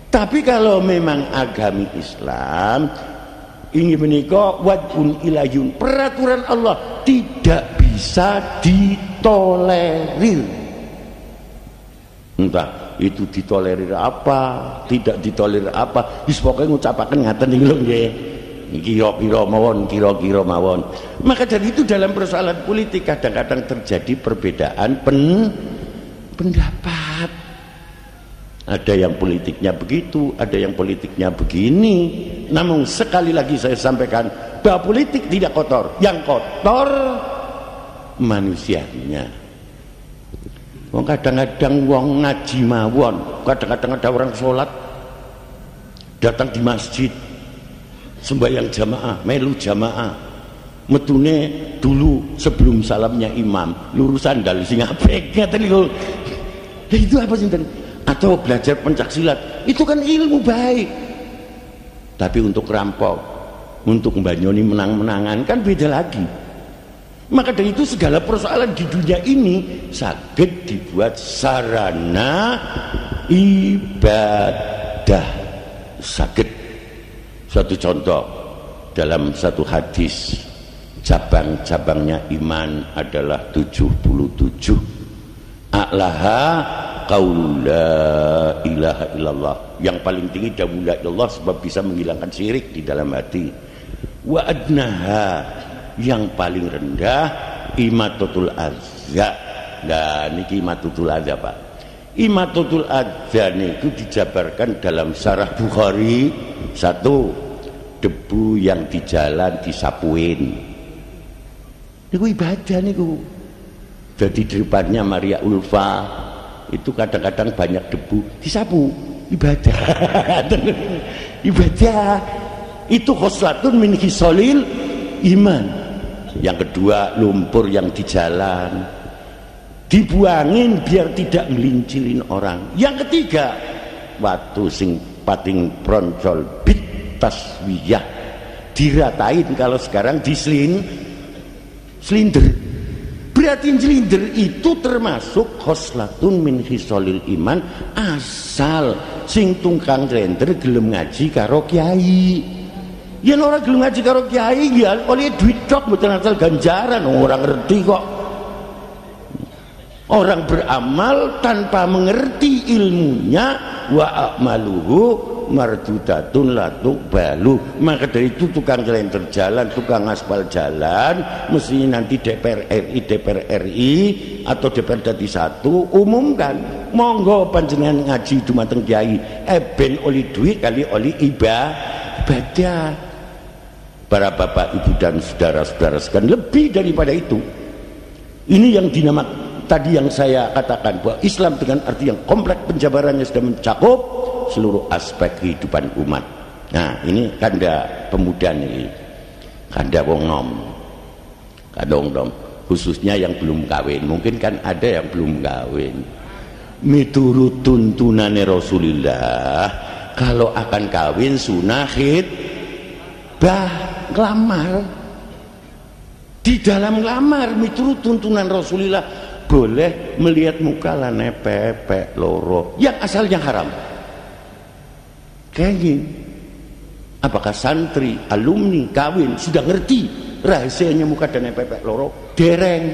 Tapi kalau memang agama Islam ini menikah wad'un ilayun, peraturan Allah tidak bisa ditolerir. Entah itu ditolerir apa, tidak ditolerir apa, wis pokoke ngucapaken ngaten iki lho nggih. Kira-kira mawon. Maka dari itu dalam persoalan politik kadang-kadang terjadi perbedaan pendapat. Ada yang politiknya begitu, ada yang politiknya begini. Namun sekali lagi saya sampaikan bahwa politik tidak kotor, yang kotor manusianya. Kadang-kadang wong ngaji mawon, kadang-kadang ada orang sholat datang di masjid sembahyang jamaah, melu jamaah, metune dulu sebelum salamnya imam lurus sandal sing apik ngaten niku. Lah itu apa sinten? Atau belajar pencaksilat, itu kan ilmu baik. Tapi untuk rampok, untuk mbanyoni menang-menangan kan beda lagi. Maka dari itu segala persoalan di dunia ini saged dibuat sarana ibadah. Saged. Suatu contoh dalam satu hadis, cabang-cabangnya iman adalah 77. A'laha qaul la ilaha illallah, yang paling tinggi dawuh la ilallah sebab bisa menghilangkan syirik di dalam hati. Wa adnaha, yang paling rendah imatatul adza. Nah niki imatatul adza Pak. Imatatul adza niku dijabarkan dalam syarah Bukhari. Satu, debu yang di jalan disapuin. Niku ibadah niku. Jadi di depannya Maria Ulfa itu kadang-kadang banyak debu, disapu, ibadah. Ibadah itu khoslatun min khisalil iman. Yang kedua, lumpur yang di jalan dibuangin biar tidak ngelincilin orang. Yang ketiga, watu sing pating proncol bit taswiyah, diratain. Kalau sekarang selinder. Berarti selinder itu termasuk khoslatun min khisalil iman, asal sing tungkang slender gelem ngaji karo kiai. Yen ora gelem ngaji karo kiai ya oleh duit tok mboten asal ganjaran, orang ngerti kok. Orang beramal tanpa mengerti ilmunya, wa amaluhu mardudatun la tuqbalu. Maka dari itu tukang slenter jalan, tukang aspal jalan, mesti nanti DPR RI atau DPR Dadi 1 umumkan, monggo panjenengan ngaji dumateng kiai, ben oli duit kali oli ibadah. Para bapak, ibu dan saudara-saudara sekalian, lebih daripada itu, ini yang dinamakan tadi yang saya katakan bahwa Islam dengan arti yang kompleks penjabarannya sudah mencakup seluruh aspek kehidupan umat. Nah ini kanda pemuda nih, kanda wong nom, khususnya yang belum kawin. Mungkin kan ada yang belum kawin. Miturut tuntunane Rasulullah, kalau akan kawin sunah ngelamar. Di dalam ngelamar miturut tuntunan Rasulullah boleh melihat muka lane pepek loro yang asalnya haram. Kayaknya apakah santri, alumni, kawin sudah ngerti rahasianya muka dan pepek loro? Dereng.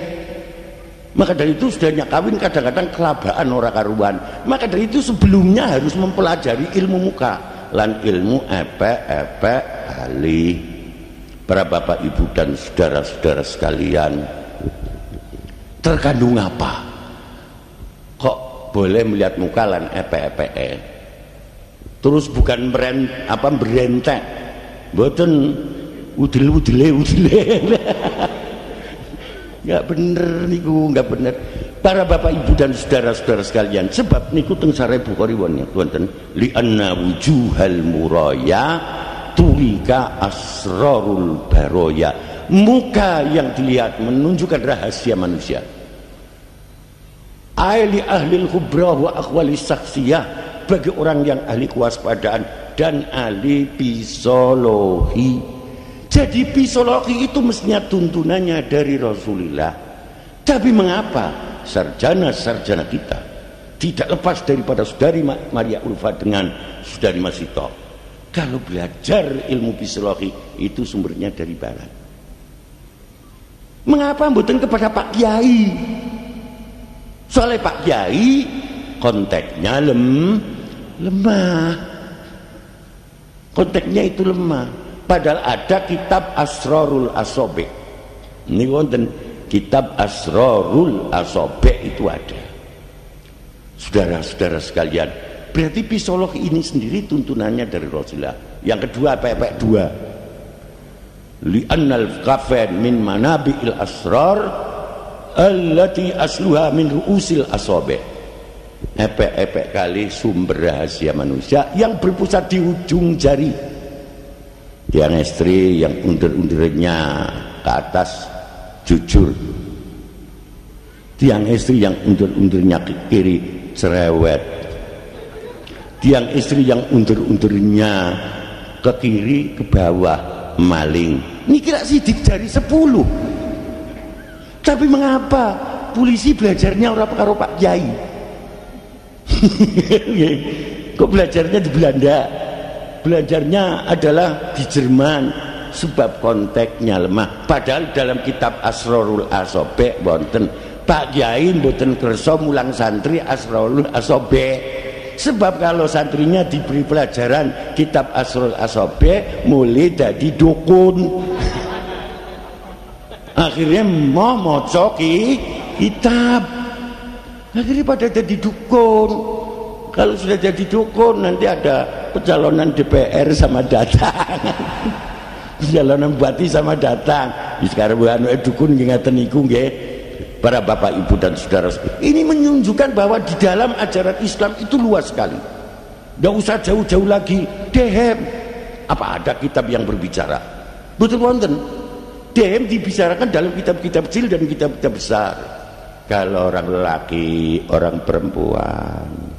Maka dari itu sudahnya kawin kadang-kadang kelabaan ora karuan. Maka dari itu sebelumnya harus mempelajari ilmu muka lan ilmu epek ahli. Para bapak, ibu dan saudara-saudara sekalian, terkandung apa? Kok boleh melihat muka lan epek-epeke? Terus bukan berentek, mboten udile. Enggak bener niku, enggak bener. Para bapak, ibu dan saudara-saudara sekalian, sebab niku teng Sahih Bukhari wonten li anna wujuhal muraya turika asrarul baroya. Muka yang dilihat menunjukkan rahasia manusia. Ahli khubra wa akhwali saksiyah, bagi orang yang ahli kewaspadaan dan ahli psikologi. Jadi psikologi itu mestinya tuntunannya dari Rasulullah. Tapi mengapa sarjana-sarjana kita tidak lepas daripada saudari Maria Ulfa dengan saudari Masito? Kalau belajar ilmu psikologi itu sumbernya dari barat. Mengapa mboten kepada Pak Kiai? Soalnya Pak Kiai konteksnya lemah. Konteksnya itu lemah. Padahal ada kitab Asrarul Asobek. Ini wonten kitab Asrarul Asobek itu ada. Saudara-saudara sekalian, berarti psikologi ini sendiri tuntunannya dari Rasulullah. Yang kedua, pepek dua. Li'annal kafan min manabi'il asrar allati asluha min ru'usil asabi, epek-epek kali sumber rahasia manusia yang berpusat di ujung jari. Tiang istri yang undur-undurnya ke atas jujur, tiang istri yang undur-undurnya ke kiri cerewet, tiang istri yang undur-undurnya ke kiri ke bawah maling. Ini kira sidik jari 10. Tapi mengapa polisi belajarnya orang karo Pak Kiai? Kok belajarnya di Belanda? Belajarnya adalah di Jerman, sebab konteksnya lemah. Padahal dalam kitab Asrorul Asobe wonten Pak Kiai mboten kersa mulang santri Asrorul Asobe. Sebab kalau santrinya diberi pelajaran kitab Asrorul Asobe mulai jadi dukun. Akhirnya mau moco kitab, akhirnya pada jadi dukun. Kalau sudah jadi dukun nanti ada pencalonan DPR sama datang. Pencalonan bupati sama datang. Sekarang bukan dukun ngingatan iku nggih. Para bapak ibu dan saudara, ini menunjukkan bahwa di dalam ajaran Islam itu luas sekali. Nggak usah jauh-jauh lagi. Dehem, apa ada kitab yang berbicara? Betul wonten. Dehem dibicarakan dalam kitab-kitab kecil dan kitab-kitab besar. Kalau orang lelaki, orang perempuan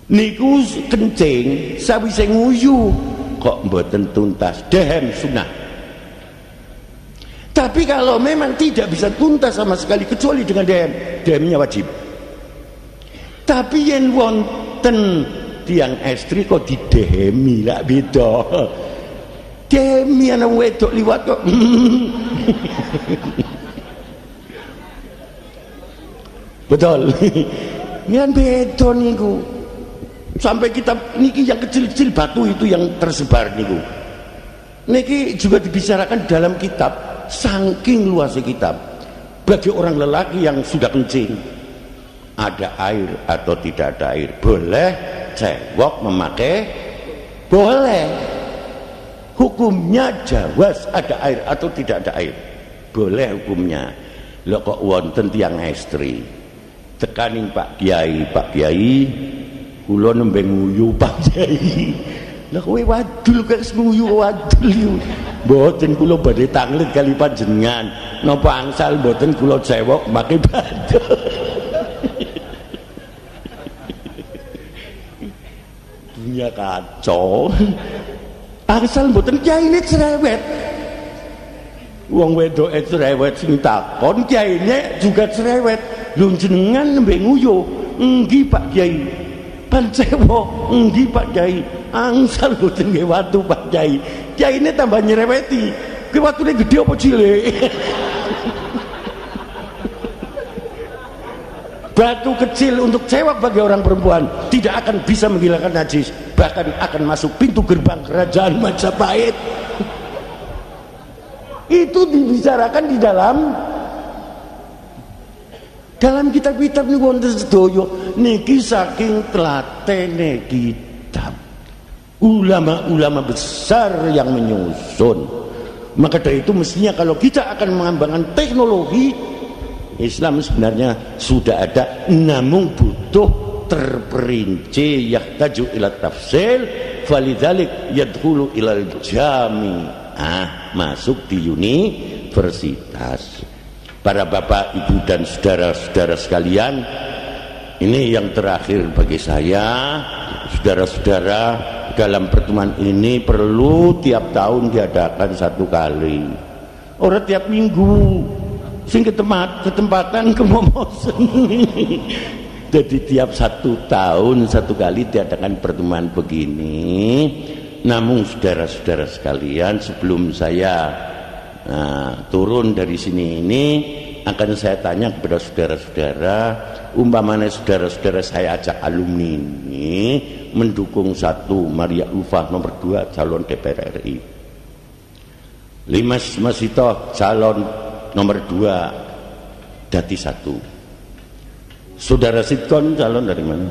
niku kencing sawise nguyu kok mboten tuntas, dehem sunah. Tapi kalau memang tidak bisa tuntas sama sekali kecuali dengan dehem, dehemnya wajib. Tapi yen wonten tiang estri kok didehemi lah beda. Demi anak wedok liwat kok. Betul. Yang beda niku. Sampai kitab niki yang kecil-kecil batu itu yang tersebar niku. Niki juga dibicarakan dalam kitab, saking luasnya kitab. Bagi orang lelaki yang sudah kencing, ada air atau tidak ada air, boleh cewek memakai? Boleh. Hukumnya jawaz, ada air atau tidak ada air, boleh hukumnya. Lo kok wonten tiang estri tekaning Pak Kiai, Pak Kiai kula nembe nguyu Pak Kiai. Lah kowe wadul kok nguyu wadul. Mboten kula badhe tanglet kali panjenengan. Napa angsal mboten kula cewek make badhe. Dunia kacau. Angsal mboten kiyaine cerewet. Wong wedoke cerewet sing takon, kiyaine juga cerewet. Lho jenengan nembe nguyu. Nggih Pak Kiai. Pancewo nggih Pak Kiai. Angsal mboten nggih watu Pak Kiai. Kiyaine tambah nyereweti. Ki watune gedhe apa cilik? Batu kecil untuk cewek bagi orang perempuan tidak akan bisa menghilangkan najis, bahkan akan masuk pintu gerbang kerajaan Majapahit. Itu dibicarakan di dalam kitab-kitab nih wonten sedoyo niki saking telatene kitab ulama-ulama besar yang menyusun. Maka dari itu mestinya kalau kita akan mengembangkan teknologi, Islam sebenarnya sudah ada, namun butuh terperinci, yahtaju ila tafsil, falidzalik yadkhulu ilal jami'ah, masuk di universitas. Para bapak, ibu dan saudara-saudara sekalian, ini yang terakhir bagi saya, saudara-saudara, dalam pertemuan ini perlu tiap tahun diadakan 1 kali, orang tiap minggu. Sing ketempatan kemomosen. Jadi tiap 1 tahun 1 kali diadakan pertemuan begini. Namun saudara-saudara sekalian, sebelum saya turun dari sini ini akan saya tanya kepada saudara-saudara, umpamanya saudara-saudara saya ajak alumni ini mendukung 1 Maria Ulfah, nomor 2 calon DPR RI, Limas Masito calon nomor 2 Dati 1, saudara Sitkon calon dari mana?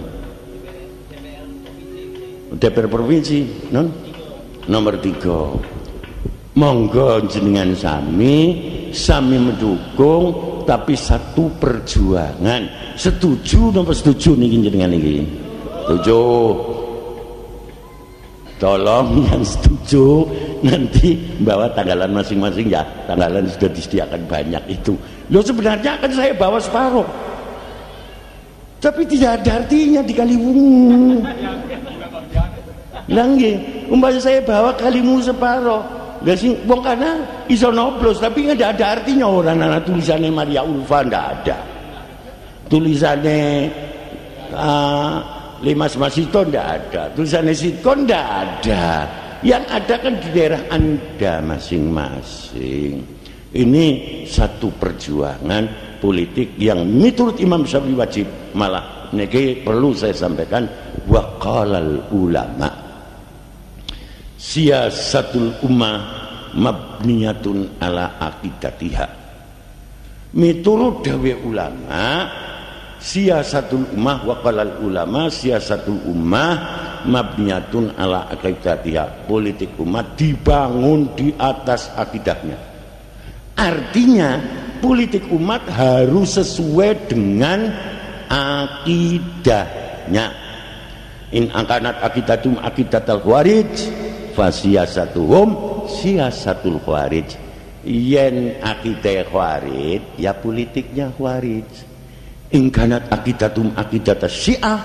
DPR provinsi non? Nomor 3. Monggo jenengan sami sami mendukung tapi satu perjuangan. Setuju napa setuju niki jenengan niki? Setuju. Tolong yang setuju nanti bawa tanggalan masing-masing ya. Tanggalan sudah disediakan banyak itu. Loh sebenarnya akan saya bawa separuh. Tapi tidak ada artinya di Kaliwungu. Lah nggih, umpamanya saya bawa Kaliwungu separuh. Lah sing wong kana iso noblos tapi enggak ada artinya orang ana tulisannya Maria Ulfa ndak ada. Tulisannya Limas Masito ndak ada, tulisannya Sitkon ndak ada. Yang ada kan di daerah Anda masing-masing. Ini satu perjuangan politik yang menurut Imam Syafi'i wajib. Malah niki perlu saya sampaikan, waqalal ulama siyasatul ummah mabniyatun ala aqidatiha. Miturut dawe ulama, siyasatul ummah waqalal ulama siyasatul ummah mabniyatun ala aqidatiha. Politik umat dibangun di atas akidahnya. Artinya politik umat harus sesuai dengan akidahnya. In akanat akidatum akidatul khawarij fasiyasatuhum siyasatul khawarij. Yen akidah khawarij ya politiknya khawarij. In kanat akidatum akidatas syiah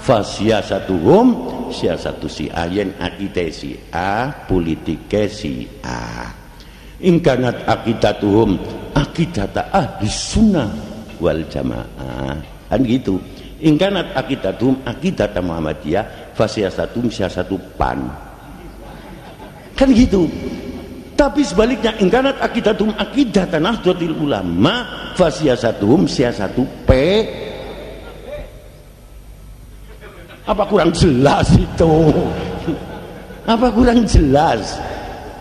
fasiyasatuhum siyasatu syiah. Yen akidah syiah politiknya syiah. In kanat akidatuhum akidata ahli sunnah wal jamaah. Kan gitu. In kanat akidatuhum akidata Muhammadiyah fasiyasatuhum siyasatu PAN. Kan gitu. Tapi sebaliknya in kanat akidatuhum akidata Nahdlatul Ulama fasiyasatuhum siyasatu P. Apa kurang jelas itu? Apa kurang jelas?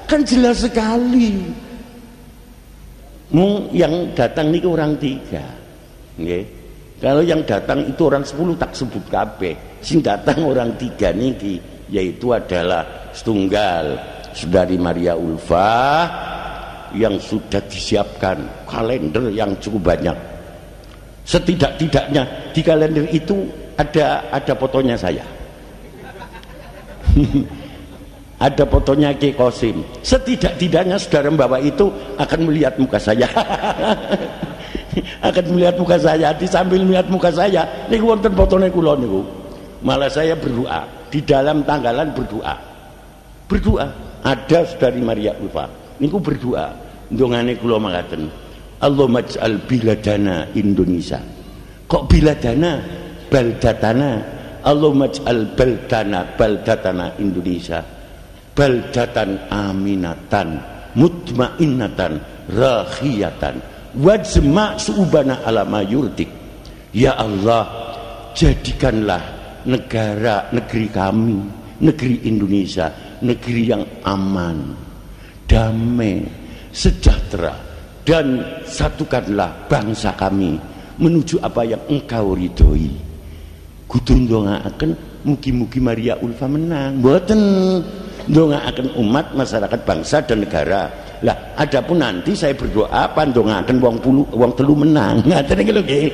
Kan jelas sekali. Yang datang ini orang 3. Okay. Kalau yang datang itu orang 10 tak sebut kabeh. Sing datang orang 3 niki yaitu adalah setunggal Saudari Maria Ulfa yang sudah disiapkan kalender yang cukup banyak. Setidak-tidaknya di kalender itu ada fotonya saya. Ada fotonya Ki Kosim. Setidak-tidaknya saudara membawa itu akan melihat muka saya. Akan melihat muka saya. Di sambil melihat muka saya, niku wonten fotone kula niku. Malah saya berdoa di dalam tanggalan berdoa. Berdoa. Ada Saudari Maria Ulfa. Niku berdoa. Ndongane kula mangkaten. Allahumma ij'al biladana Indonesia. Kok biladana? Baldatana. Allahumma ij'al baldatana Indonesia. Baldatan aminatan mutmainnatan rakhiyatan wajma' su'ubana ala ma yurdik. Ya Allah, jadikanlah negeri kami, negeri Indonesia, negeri yang aman, damai, sejahtera, dan satukanlah bangsa kami menuju apa yang Engkau ridhoi. Kudu ndongaaken mugi-mugi Maria Ulfa menang. Mboten ndongaaken umat, masyarakat, bangsa dan negara. Lah adapun nanti saya berdoa pandongaaken wong telu menang. Ngaten iki lho nggih.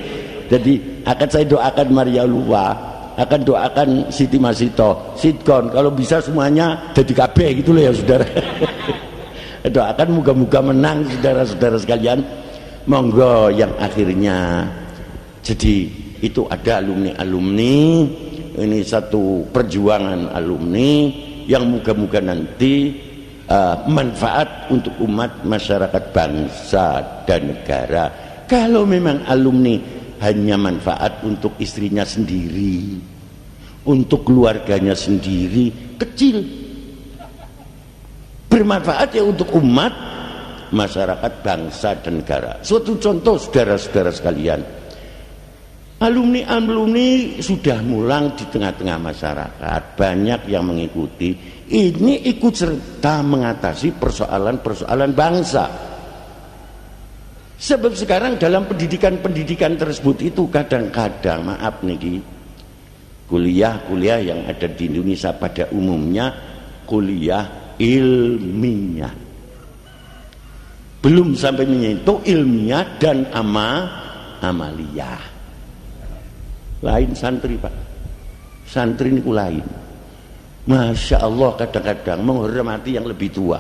Jadi akan saya doakan Maria Ulfa, akan doakan Siti Masito, Sitkon, kalau bisa semuanya jadi KB gitu loh ya saudara. Doakan moga-moga menang saudara-saudara sekalian. Monggo yang akhirnya jadi itu ada alumni-alumni, ini satu perjuangan alumni yang moga-moga nanti manfaat untuk umat, masyarakat, bangsa dan negara. Kalau memang alumni hanya manfaat untuk istrinya sendiri, untuk keluarganya sendiri, kecil. Bermanfaat ya untuk umat, masyarakat, bangsa dan negara. Suatu contoh saudara-saudara sekalian, alumni sudah mulang di tengah-tengah masyarakat, banyak yang mengikuti. Ini ikut serta mengatasi persoalan-persoalan bangsa. Sebab sekarang dalam pendidikan tersebut itu kadang-kadang, maaf nih, kuliah-kuliah yang ada di Indonesia pada umumnya kuliah ilmiah. belum sampai menyentuh ilmiah dan amaliyah. Lain santri Pak, santri ini lain. Masya Allah, kadang-kadang menghormati yang lebih tua,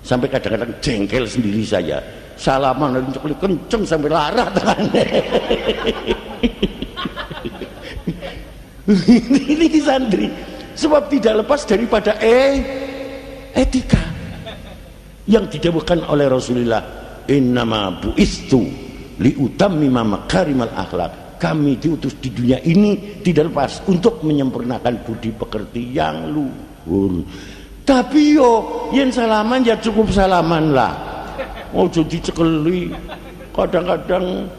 sampai kadang-kadang jengkel sendiri saya. Salaman kenceng sampai lara tangannya. Ini santri, sebab tidak lepas daripada etika yang didawuhkan oleh Rasulullah, innama bu'istu liutammima makarimal akhlak. Kami diutus di dunia ini tidak lepas untuk menyempurnakan budi pekerti yang luhur. Tapi yen salaman ya cukup salaman lah, ojo dicekeli. Kadang-kadang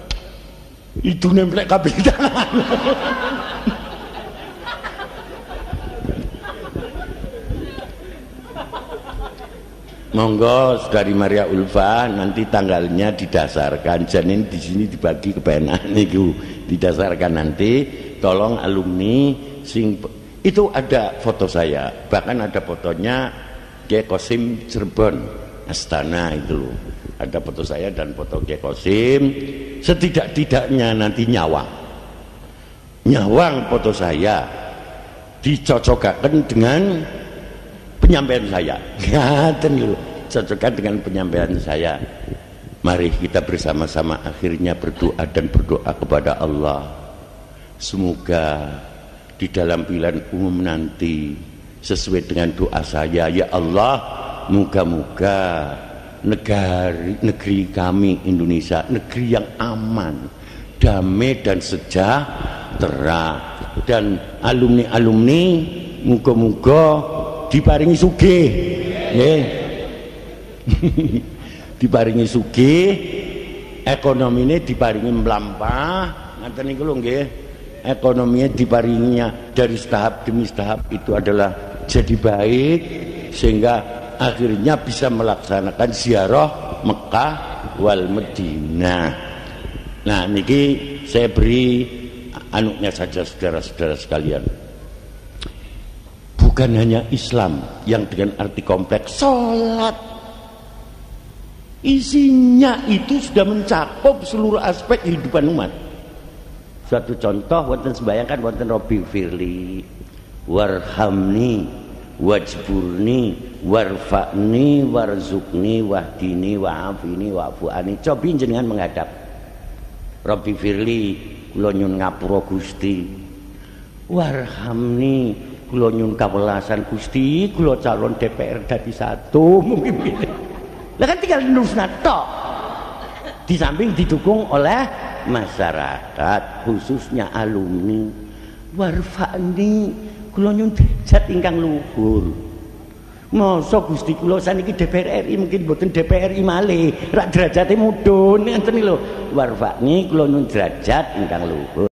itu nemplek kabel tangan. Monggo Saudari Maria Ulfa, nanti tanggalnya didasarkan. Janin di sini dibagi kepenak niku, didasarkan nanti. Tolong alumni sing itu ada foto saya, bahkan ada fotonya Kiai Qasim Cirebon Astana itu loh. Ada foto saya dan foto Kiai Qasim. Setidak-tidaknya nanti nyawang foto saya dicocokkan dengan penyampaian saya. Ngaten lho, cocokkan dengan penyampaian saya. Mari kita bersama-sama akhirnya berdoa dan berdoa kepada Allah. Semoga di dalam pilihan umum nanti sesuai dengan doa saya, ya Allah, moga-moga negeri kami Indonesia negeri yang aman, damai dan sejahtera, dan alumni-alumni moga-moga diparingi sugih, diparingi sugih, ekonomine diparingi mlampah, ngaten niku lho nggih. Ekonominya diparinginya dari tahap demi tahap itu adalah jadi baik, sehingga akhirnya bisa melaksanakan ziarah Mekah wal Madinah. Nah niki saya beri anuknya saja saudara-saudara sekalian. Bukan hanya Islam yang dengan arti kompleks, sholat isinya itu sudah mencakup seluruh aspek kehidupan umat. Suatu contoh, wonten sembahyang wonten Robbi firli warhamni wajburni warfa'ni warzukni wahdini wa'afini wa'fu'ani. Cobi jenengan menghadap Robbi firli, kula nyun ngapura Gusti. Warhamni, kula nyun kawelasan Gusti, kula calon DPR dadi satu mungkin pilih. Lah kan tinggal nerusna tok. Di samping didukung oleh masyarakat, khususnya alumni. Warfa'ni, kula nyun derajat ingkang luhur. Masa Gusti kula saniki DPR RI mungkin mboten DPR RI malih, rak derajate mudhun ngenten lho. Warfa'ni, kula nyun derajat ingkang luhur.